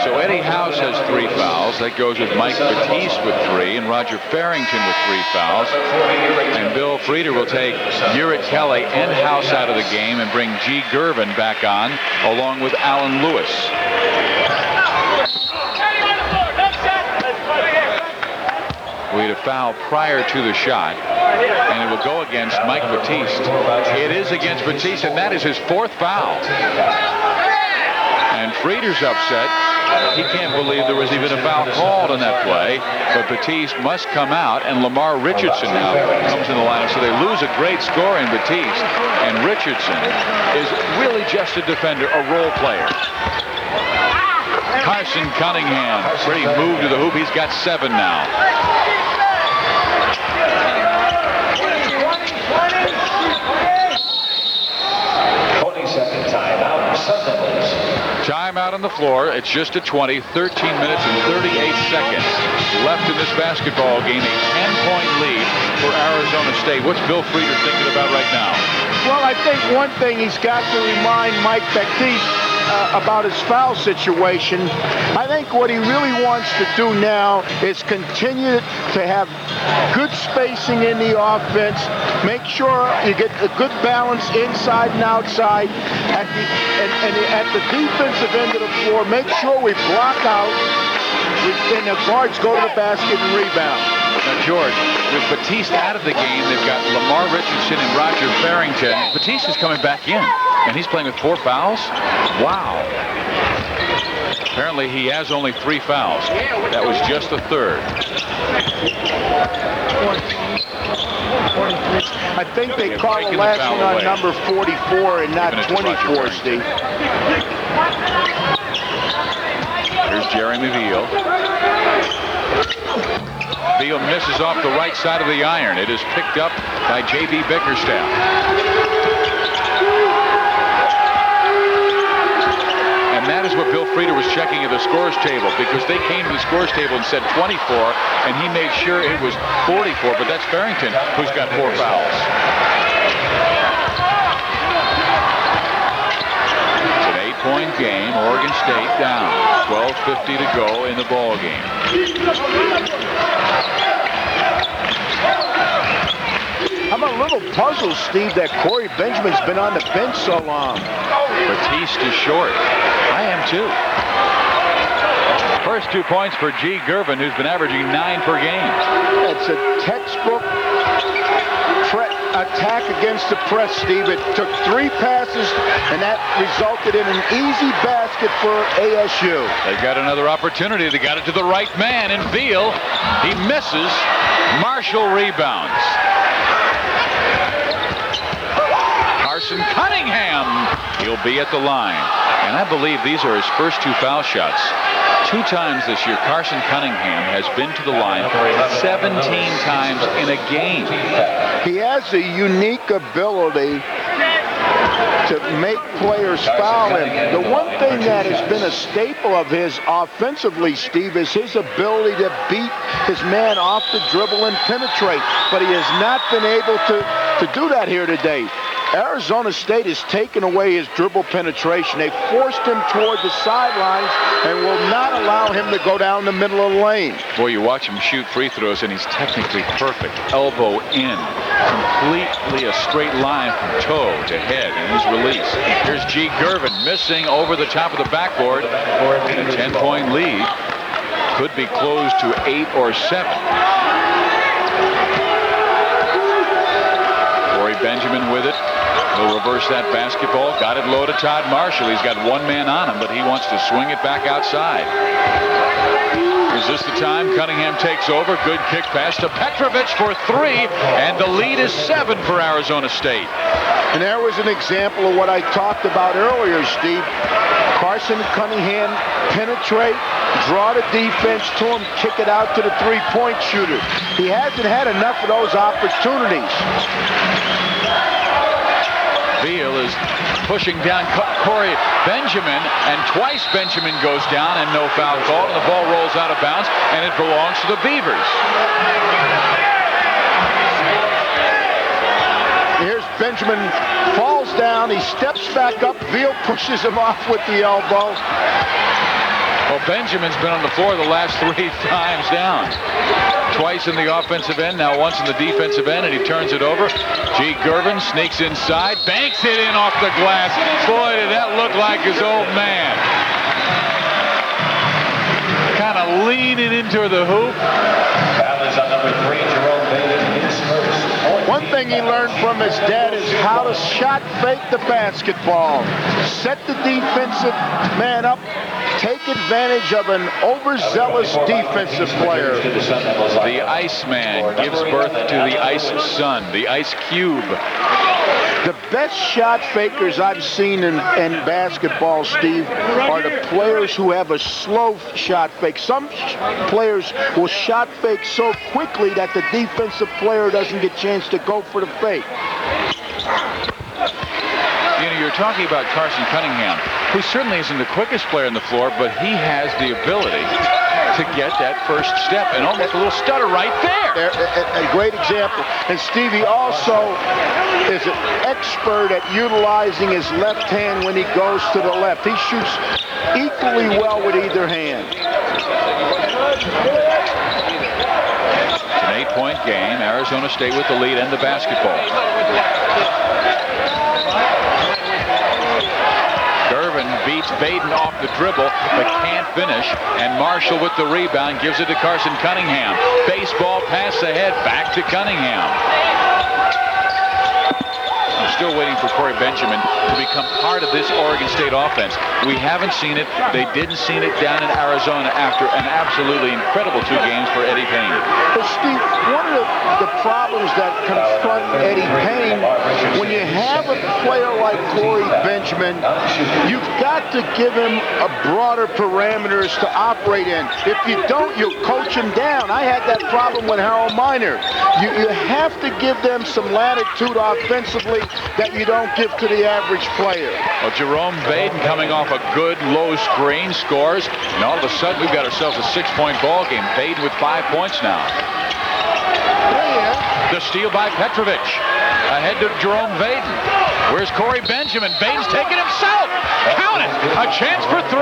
So Eddie House has 3 fouls. That goes with Mike Batiste with 3 and Roger Farrington with 3 fouls. And Bill Frieder will take Uric Kelly and House out of the game and bring G. Gervin back on along with Alan Lewis. We had a foul prior to the shot, and it will go against Mike Batiste. It is against Batiste, and that is his 4th foul. And Frieder's upset. He can't believe there was even a foul called on that play, but Batiste must come out, and Lamar Richardson now comes in the lineup. So they lose a great scorer in Batiste, and Richardson is really just a defender, a role player. Carson Cunningham, pretty move to the hoop. He's got 7 now. 20-second timeout. Sun Devils. Timeout on the floor. It's just a 20, 13 minutes and 38 seconds left in this basketball game. A 10-point lead for Arizona State. What's Bill Frieder thinking about right now? Well, I think one thing he's got to remind Mike Batiste about his foul situation. I think what he really wants to do now is continue to have good spacing in the offense, make sure you get a good balance inside and outside. At the defensive end of the floor, make sure we block out and the guards go to the basket and rebound. Now, George, with Batiste out of the game, they've got Lamar Richardson and Roger Farrington. Batiste is coming back in, and he's playing with 4 fouls? Wow. Apparently, he has only 3 fouls. That was just the 3rd. I think they call the last one on number 44 and not 24, Steve. Here's Jeremy Veal. Veal misses off the right side of the iron. It is picked up by J.B. Bickerstaff. And that is what Bill Frieder was checking at the scores table, because they came to the scores table and said 24, and he made sure it was 44, but that's Farrington who's got 4 fouls. It's an 8-point game. Oregon State down. 12:50 to go in the ball game. I'm a little puzzled, Steve, that Corey Benjamin's been on the bench so long. Batiste is short. I am too. First 2 points for G. Gervin, who's been averaging 9 per game. It's a textbook attack against the press, Steve. It took 3 passes, and that resulted in an easy basket for ASU. They've got another opportunity. They got it to the right man in Veal. He misses. Marshall rebounds. Carson Cunningham. He'll be at the line. And I believe these are his first 2 foul shots. 2 times this year, Carson Cunningham has been to the line 17 times in a game. He has a unique ability to make players foul him. The one thing that has been a staple of his offensively, Steve, is his ability to beat his man off the dribble and penetrate. But he has not been able to do that here today. Arizona State has taken away his dribble penetration. They forced him toward the sidelines and will not allow him to go down the middle of the lane. Boy, you watch him shoot free throws, and he's technically perfect. Elbow in. Completely a straight line from toe to head in his release. Here's G. Gervin missing over the top of the backboard. A 10-point lead. Could be closed to 8 or 7. Corey Benjamin with it. He'll reverse that basketball. Got it low to Todd Marshall. He's got one man on him, but he wants to swing it back outside. Is this the time? Cunningham takes over. Good kick pass to Petrovic for 3, and the lead is 7 for Arizona State. And there was an example of what I talked about earlier, Steve. Carson Cunningham penetrate, draw the defense to him, kick it out to the three-point shooter. He hasn't had enough of those opportunities. Veal is pushing down Corey Benjamin, and twice Benjamin goes down and no foul call, and the ball rolls out of bounds, and it belongs to the Beavers. Here's Benjamin, falls down, he steps back up, Veal pushes him off with the elbow. Well, Benjamin's been on the floor the last 3 times down. Twice in the offensive end, now once in the defensive end, and he turns it over. G. Gervin sneaks inside, banks it in off the glass. Boy, did that look like his old man. Kind of leaning into the hoop. Foul is on number 3, Jerome Baden, his first. One thing he learned from his dad is how to shot fake the basketball. Set the defensive man up. Take advantage of an overzealous defensive player. The Iceman gives birth to the Ice Sun, the Ice Cube. The best shot fakers I've seen in basketball, Steve, are the players who have a slow shot fake. Some players will shot fake so quickly that the defensive player doesn't get a chance to go for the fake. You know, you're talking about Carson Cunningham, who certainly isn't the quickest player on the floor, but he has the ability to get that first step, and almost a little stutter right there. A great example. And Stevie also is an expert at utilizing his left hand when he goes to the left. He shoots equally well with either hand. It's an 8-point game. Arizona State with the lead and the basketball. Gervin beats Baden off the dribble, but can't finish. And Marshall with the rebound gives it to Carson Cunningham. Baseball pass ahead, back to Cunningham. I'm still waiting for Corey Benjamin to become part of this Oregon State offense. We haven't seen it. They didn't see it down in Arizona after an absolutely incredible 2 games for Eddie Payne. But Steve, one of the problems that confront Eddie Payne, when you have a player like Corey Benjamin, you've got to give him a broader parameters to operate in. If you don't, you'll coach him down. I had that problem with Harold Miner. You have to give them some latitude offensively that you don't give to the average player. Well, Jerome Baden coming off a good low screen, scores, and all of a sudden we've got ourselves a 6-point ball game. Baden with 5 points now. The steal by Petrovic. Ahead to Jerome Baden. Where's Corey Benjamin? Baden's taking himself. Count it. A chance for 3.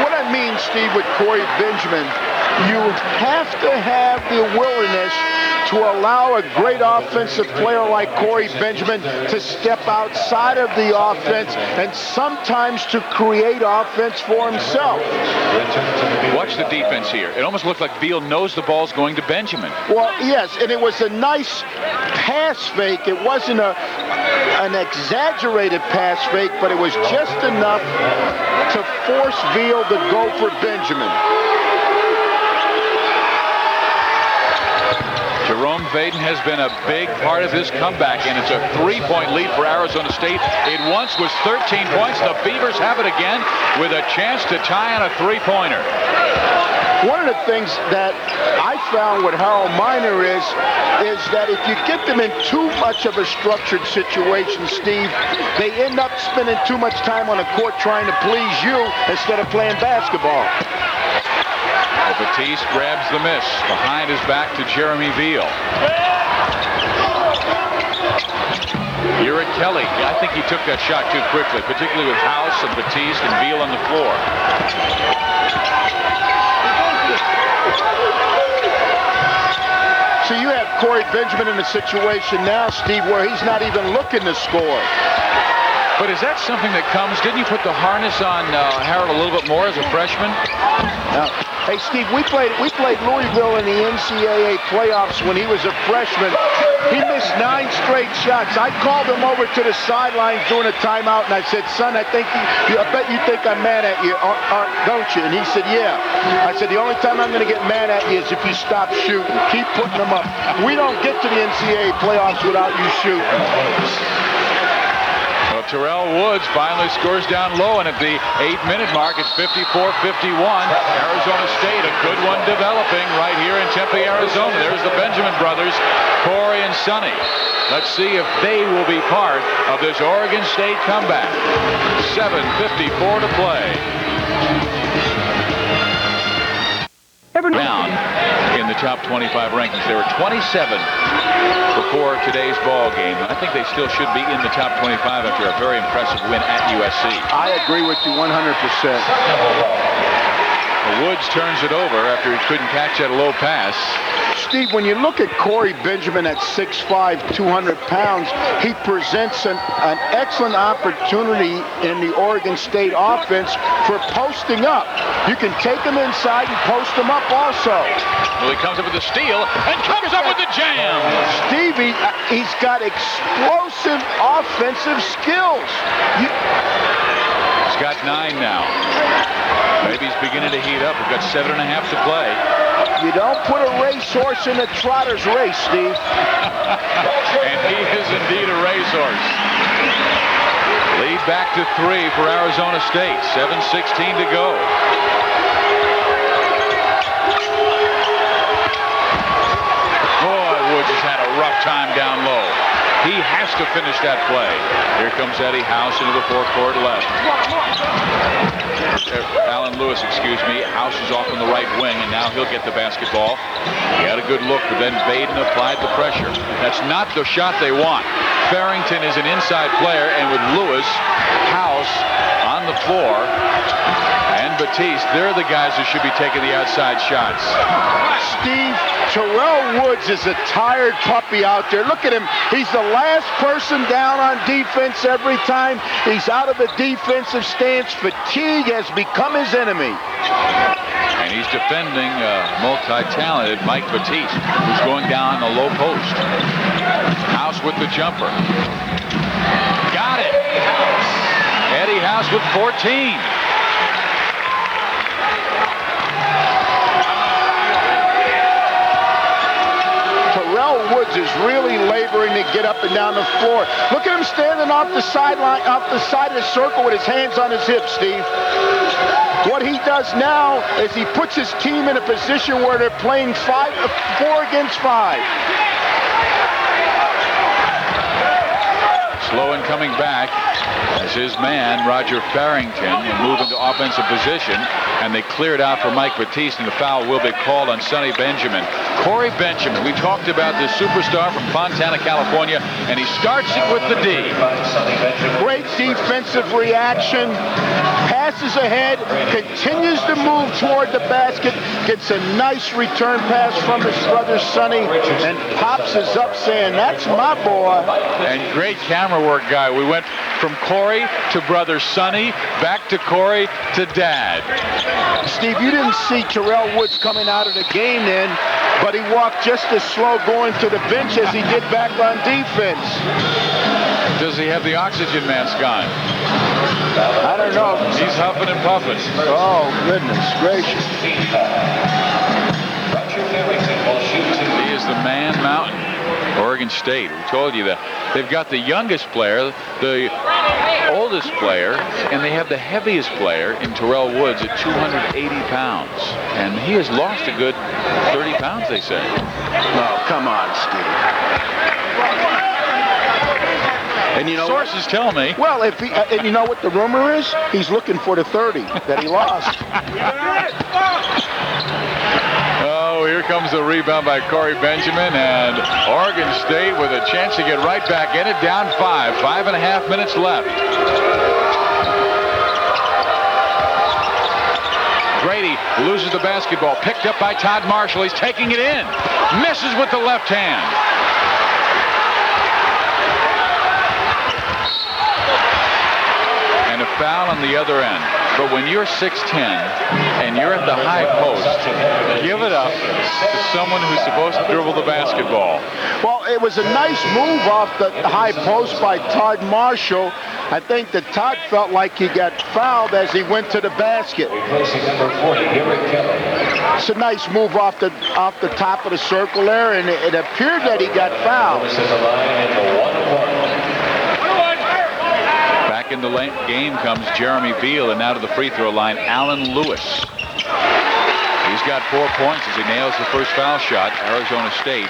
What I mean, Steve, with Corey Benjamin, you have to have the willingness to allow a great offensive player like Corey Benjamin to step outside of the offense and sometimes to create offense for himself. Watch the defense here. It almost looked like Beal knows the ball's going to Benjamin. Well, yes, and it was a nice pass fake. It wasn't an exaggerated pass fake, but it was just enough to force Beal to go for Benjamin. Jerome Baden has been a big part of this comeback, and it's a 3-point lead for Arizona State. It once was 13 points. The Beavers have it again with a chance to tie on a 3-pointer. One of the things that I found with Harold Miner is that if you get them in too much of a structured situation, Steve, they end up spending too much time on the court trying to please you instead of playing basketball. Batiste grabs the miss. Behind his back to Jeremy Veal. Kelly, I think he took that shot too quickly, particularly with House and Batiste and Beal on the floor. So you have Corey Benjamin in a situation now, Steve, where he's not even looking to score. But is that something that comes? Didn't you put the harness on Harold a little bit more as a freshman? Hey, Steve, we played Louisville in the NCAA playoffs when he was a freshman. He missed 9 straight shots. I called him over to the sidelines during a timeout, and I said, son, I bet you think I'm mad at you, don't you? And he said, yeah. I said, the only time I'm going to get mad at you is if you stop shooting. Keep putting them up. We don't get to the NCAA playoffs without you shooting. Well, Terrell Woods finally scores down low, and at the 8-minute mark, it's 54-51. Arizona State, a good one developing right here in Tempe, Arizona. There's the Benjamin brothers, Corey and Sonny. Let's see if they will be part of this Oregon State comeback. 7:54 to play. Round in the top 25 rankings. There were 27 before today's ball game. I think they still should be in the top 25 after a very impressive win at USC. I agree with you 100%. Woods turns it over after he couldn't catch that low pass. Steve, when you look at Corey Benjamin at 6'5", 200 pounds, he presents an excellent opportunity in the Oregon State offense for posting up. You can take him inside and post him up also. Well, he comes up with a steal and comes up with the jam. Stevie, he's got explosive offensive skills. He's got 9 now. Maybe he's beginning to heat up. We've got 7.5 to play. You don't put a racehorse in a trotter's race, Steve. And he is indeed a racehorse. Lead back to 3 for Arizona State. 7:16 to go. Boy, Woods has had a rough time down low. He has to finish that play. Here comes Eddie House into the forecourt left. Alan Lewis, excuse me. House is off on the right wing, and now he'll get the basketball. He had a good look, but then Baden applied the pressure. That's not the shot they want. Farrington is an inside player, and with Lewis, House on the floor, and Batiste, they're the guys who should be taking the outside shots. Steve, Terrell Woods is a tired puppy out there. Look at him. He's the last person down on defense every time. He's out of the defensive stance. Fatigue has become his enemy. And he's defending multi-talented Mike Batiste, who's going down the low post. House with the jumper. Got it. Eddie House with 14. Woods is really laboring to get up and down the floor. Look at him standing off the sideline, off the side of the circle with his hands on his hips, Steve. What he does now is he puts his team in a position where they're playing 4 against 5. Sloan coming back as his man, Roger Farrington, will move into offensive position, and they cleared out for Mike Batiste, and the foul will be called on Sonny Benjamin. Corey Benjamin, we talked about this superstar from Fontana, California, and he starts it with the D. Great defensive reaction, passes ahead, continues to move toward the basket, gets a nice return pass from his brother Sonny, and pops us up saying, that's my boy. And great camera work, guy. We went from Corey to brother Sonny, back to Corey to Dad. Steve, you didn't see Terrell Woods coming out of the game then, but he walked just as slow going to the bench as he did back on defense. Does he have the oxygen mask on? I don't know. He's huffing and puffing. Oh, goodness gracious. He is the man mountain. Oregon State, we told you that they've got the youngest player, the oldest player, and they have the heaviest player in Terrell Woods at 280 pounds. And he has lost a good 30 pounds, they say. Oh, come on, Steve. And you know sources tell me. Well, if he, and you know what the rumor is? He's looking for the 30 that he lost. Oh, here comes the rebound by Corey Benjamin, and Oregon State with a chance to get right back in it, down 5. 5.5 minutes left. Grady loses the basketball, picked up by Todd Marshall. He's taking it in, misses with the left hand. And a foul on the other end. But when you're 6'10 and you're at the high post, give it up to someone who's supposed to dribble the basketball. Well, it was a nice move off the high post by Todd Marshall. I think that Todd felt like he got fouled as he went to the basket. It's a nice move off the top of the circle there, and it appeared that he got fouled. Back in the game comes Jeremy Veal, and now to the free throw line, Alan Lewis. He's got 4 points as he nails the first foul shot. Arizona State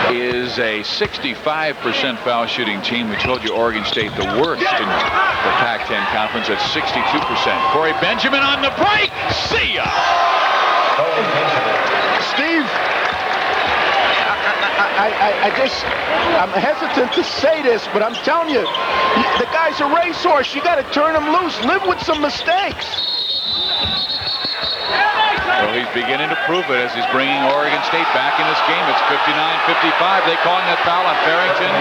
is a 65% foul shooting team. We told you Oregon State the worst in the Pac-10 conference at 62%. Corey Benjamin on the break. See ya! Steve, I'm hesitant to say this, but I'm telling you, the guy's a racehorse. You got to turn him loose. Live with some mistakes. Well, he's beginning to prove it as he's bringing Oregon State back in this game. It's 59-55. They calling that foul on Farrington.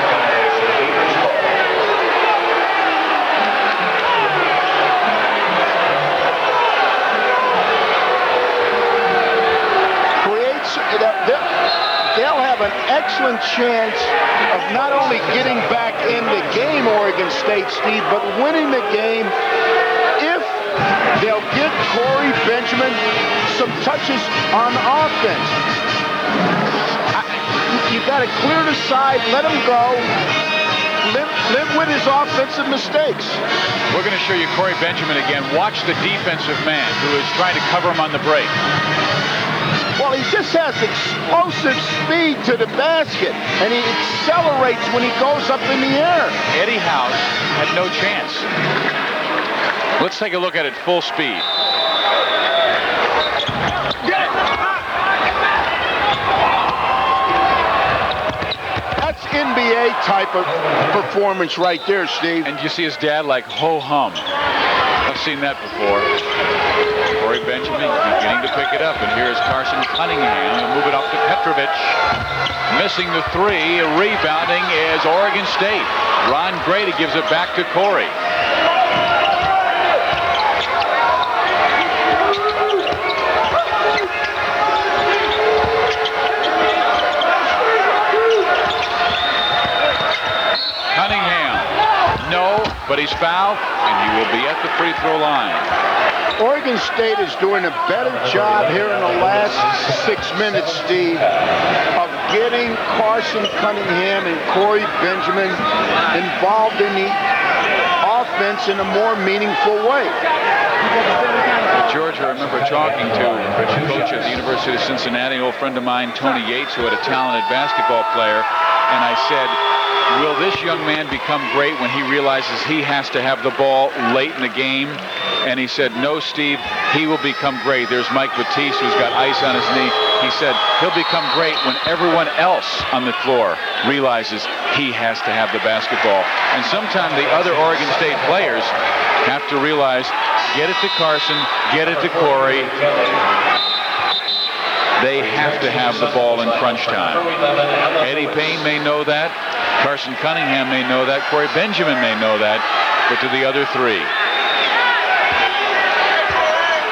They'll have an excellent chance of not only getting back in the game, Oregon State, Steve, but winning the game if they'll give Corey Benjamin some touches on offense. You got to clear the side, let him go, live with his offensive mistakes. We're going to show you Corey Benjamin again. Watch the defensive man who is trying to cover him on the break. Well, he just has explosive speed to the basket, and he accelerates when he goes up in the air. Eddie House had no chance. Let's take a look at it full speed. That's NBA type of performance right there, Steve. And you see his dad like ho-hum. I've seen that before. Corey Benjamin beginning to pick it up, and here's Carson Cunningham. He'll move it up to Petrovic. Missing the three. Rebounding is Oregon State. Ron Grady gives it back to Corey. Cunningham. No, but he's fouled, and he will be at the free throw line. Oregon State is doing a better job here in the last 6 minutes, Steve, of getting Carson Cunningham and Corey Benjamin involved in the offense in a more meaningful way. George, I remember talking to a coach at the University of Cincinnati, an old friend of mine, Tony Yates, who had a talented basketball player, and I said, will this young man become great when he realizes he has to have the ball late in the game? And he said, no, Steve, he will become great. There's Mike Batiste, who's got ice on his knee. He said he'll become great when everyone else on the floor realizes he has to have the basketball. And sometimes the other Oregon State players have to realize, get it to Carson, get it to Corey. They have to have the ball in crunch time. Eddie Payne may know that. Carson Cunningham may know that. Corey Benjamin may know that. But to the other three.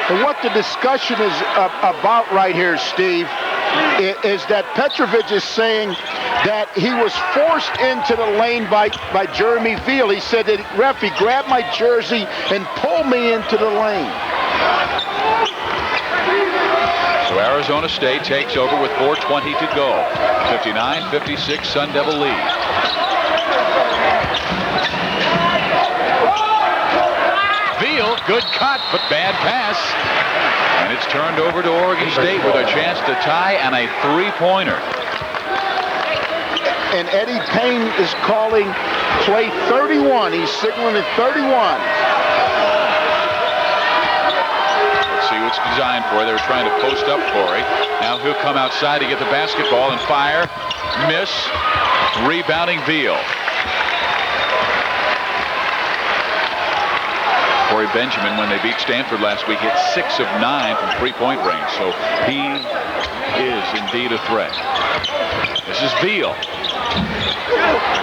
And what the discussion is about right here, Steve, is that Petrovic is saying that he was forced into the lane by Jeremy Veal. He said that, ref, he grabbed my jersey and pulled me into the lane. So Arizona State takes over with 4:20 to go. 59-56 Sun Devil lead. Veal, good cut, but bad pass. And it's turned over to Oregon State with a chance to tie and a three-pointer. And Eddie Payne is calling play 31. He's signaling at 31. Let's see it's designed for. They were trying to post up Corey. Now he'll come outside to get the basketball and fire. Miss. Rebounding Veal. Corey Benjamin, when they beat Stanford last week, hit 6 of 9 from three-point range. So he is indeed a threat. This is Veal.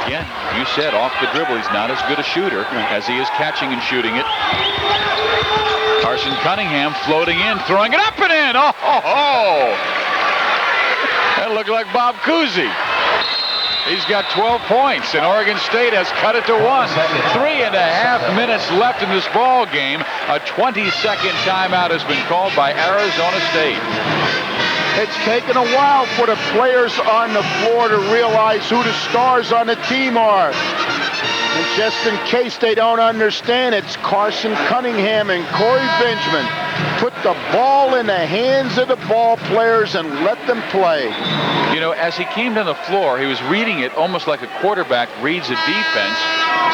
Again, you said off the dribble, he's not as good a shooter as he is catching and shooting it. Carson Cunningham floating in, throwing it up and in. Oh, ho, ho. That looked like Bob Cousy. He's got 12 points, and Oregon State has cut it to 1. 3.5 minutes left in this ball game. A 20-second timeout has been called by Arizona State. It's taken a while for the players on the floor to realize who the stars on the team are. And just in case they don't understand, it's Carson Cunningham and Corey Benjamin. Put the ball in the hands of the ball players and let them play. You know, as he came down the floor, he was reading it almost like a quarterback reads a defense,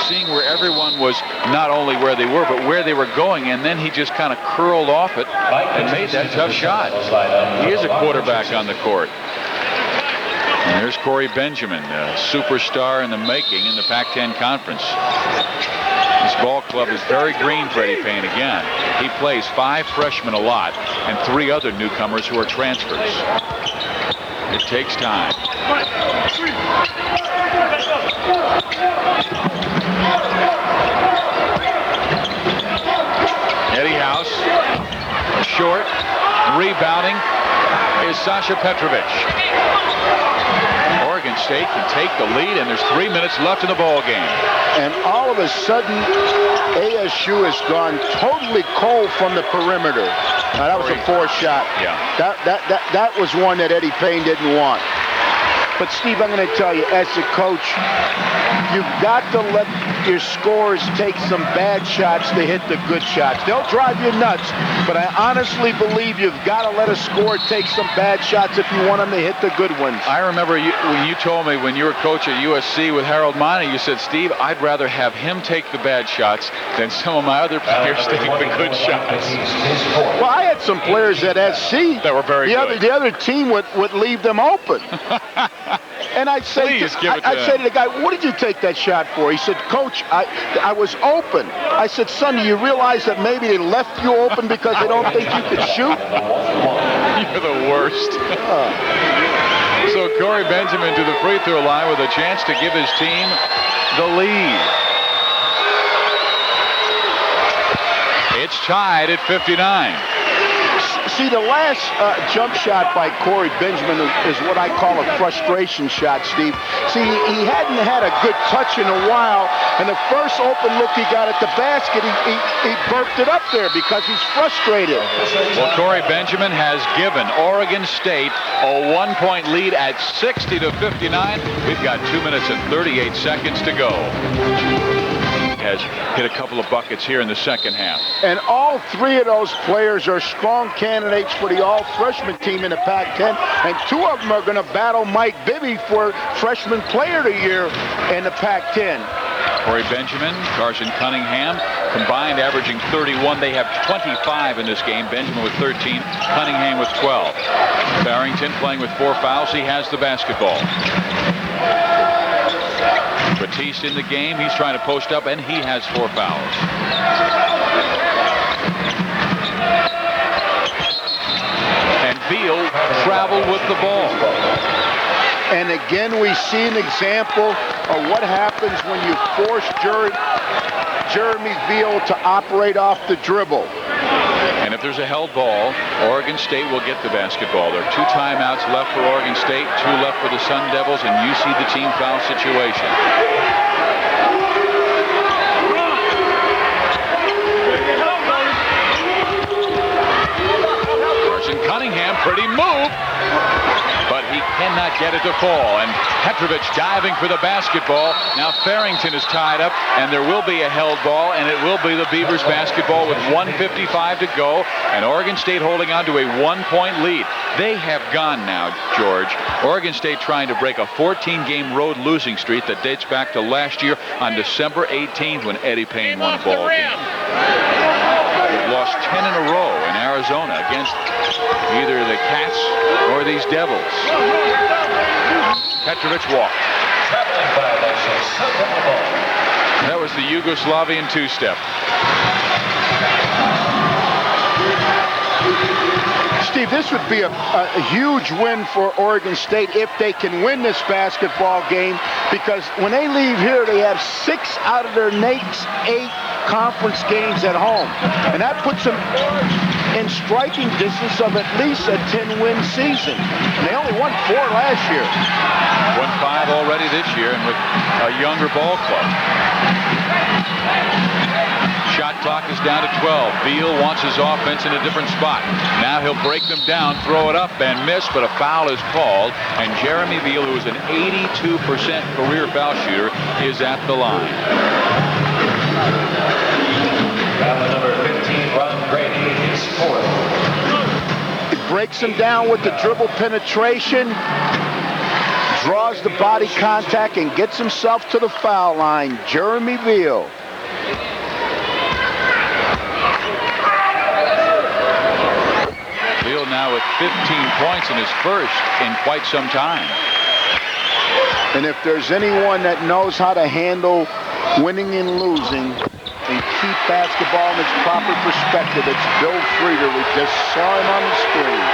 seeing where everyone was not only where they were, but where they were going, and then he just kind of curled off it and made that tough shot. He is a quarterback on the court. And there's Corey Benjamin, a superstar in the making in the Pac-10 Conference. This ball club is very green for Eddie Payne again. He plays 5 freshmen a lot and 3 other newcomers who are transfers. It takes time. Eddie House, short, rebounding is Sasha Petrovich. Oregon State can take the lead, and there's 3 minutes left in the ball game. And all of a sudden, ASU has gone totally cold from the perimeter. Now, that was a 4th shot. Yeah. That was one that Eddie Payne didn't want. But, Steve, I'm going to tell you, as a coach, you've got to let your scorers take some bad shots to hit the good shots. They'll drive you nuts, but I honestly believe you've got to let a scorer take some bad shots if you want them to hit the good ones. I remember when you told me when you were coach at USC with Harold Miney, you said, Steve, I'd rather have him take the bad shots than some of my other players take the good shots. Well, I had some players at SC that were very good. The other team would leave them open. And I'd say to the guy, what did you take that shot for? He said, Coach, I was open. I said, son, do you realize that maybe they left you open because they don't think you could shoot? You're the worst. So Corey Benjamin to the free throw line with a chance to give his team the lead. It's tied at 59. See, the last jump shot by Corey Benjamin is what I call a frustration shot, Steve. See, he hadn't had a good touch in a while, and the first open look he got at the basket, he burped it up there because he's frustrated. Well, Corey Benjamin has given Oregon State a 1-point lead at 60 to 59. We've got 2 minutes and 38 seconds to go. Has hit a couple of buckets here in the second half. And all 3 of those players are strong candidates for the all-freshman team in the Pac-10, and 2 of them are going to battle Mike Bibby for Freshman Player of the Year in the Pac-10. Corey Benjamin, Carson Cunningham, combined averaging 31. They have 25 in this game. Benjamin with 13, Cunningham with 12. Barrington playing with 4 fouls. He has the basketball. Batiste in the game. He's trying to post up, and he has 4 fouls. And Veal traveled with the ball. And again, we see an example of what happens when you force Jeremy Veal to operate off the dribble. And if there's a held ball, Oregon State will get the basketball. There are 2 timeouts left for Oregon State, 2 left for the Sun Devils, and you see the team foul situation. Carson Cunningham, pretty move, but he cannot get it to fall. And Petrovich diving for the basketball. Now Farrington is tied up, and there will be a held ball, and it will be the Beavers basketball with 1:55 to go, and Oregon State holding on to a 1-point lead. They have gone now, George. Oregon State trying to break a 14-game road losing streak that dates back to last year on December 18th when Eddie Payne won the ball game. lost 10 in a row in Arizona against either the Cats or these Devils. Petrovic walked. That was the Yugoslavian two-step. Steve, this would be a huge win for Oregon State if they can win this basketball game, because when they leave here, they have 6 out of their next 8 conference games at home. And that puts them in striking distance of at least a 10-win season. And they only won 4 last year. Won 5 already this year, and with a younger ball club. Shot clock is down to 12. Beal wants his offense in a different spot. Now he'll break them down, throw it up, and miss, but a foul is called. And Jeremy Beal, who is an 82% career foul shooter, is at the line. Foul number 15, Ron Grady, his 4th. It breaks him down with the dribble penetration, draws the body contact, and gets himself to the foul line. Jeremy Beal. Beal now with 15 points in his first in quite some time. And if there's anyone that knows how to handle winning and losing and keep basketball in its proper perspective, it's Bill Frieder. We just saw him on the screen.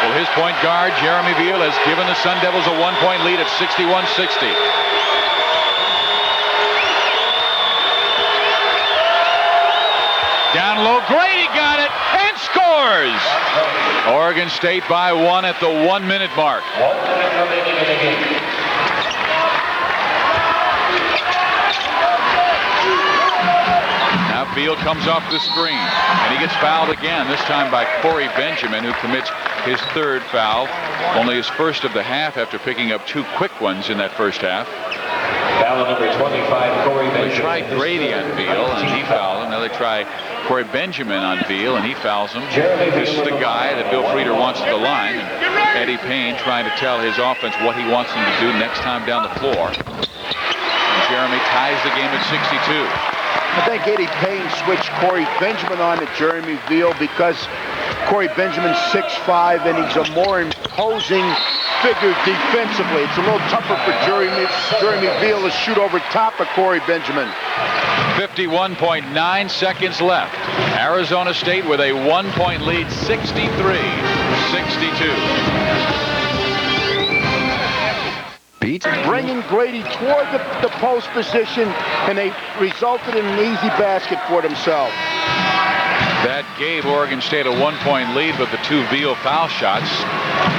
Well, his point guard, Jeremy Beal, has given the Sun Devils a 1-point lead at 61-60. Down low, Grady got it and scores! Oregon State by 1 at the 1-minute mark. 1 minute remaining in the game. Now Beal comes off the screen, and he gets fouled again, this time by Corey Benjamin, who commits his 3rd foul, only his first of the half after picking up 2 quick ones in that first half. Foul number 25, Corey Benjamin. They tried Grady on Beal, and he fouled him. Now they try Corey Benjamin on Beal, and he fouls him. This is the guy that Bill Frieder wants at the line, and Eddie Payne trying to tell his offense what he wants them to do next time down the floor. And Jeremy ties the game at 62. I think Eddie Payne switched Corey Benjamin on to Jeremy Beal because Corey Benjamin's 6'5", and he's a more imposing figure defensively. It's a little tougher for Jeremy Beal to shoot over top of Corey Benjamin. 51.9 seconds left. Arizona State with a 1-point lead, 63-62. Bringing Grady toward the post position, and they resulted in an easy basket for themselves. That gave Oregon State a 1-point lead, but the 2 Beal foul shots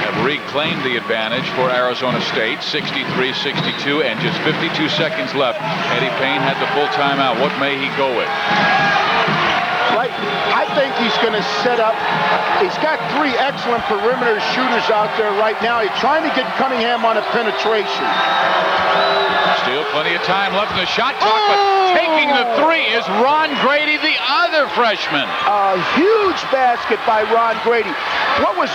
have reclaimed the advantage for Arizona State, 63-62, and just 52 seconds left. Eddie Payne had the full timeout. What may he go with? Right, I think he's going to set up. He's got 3 excellent perimeter shooters out there right now. He's trying to get Cunningham on a penetration. Still plenty of time left in the shot clock, but taking the 3 is Ron Grady, the other freshman. A huge basket by Ron Grady. What was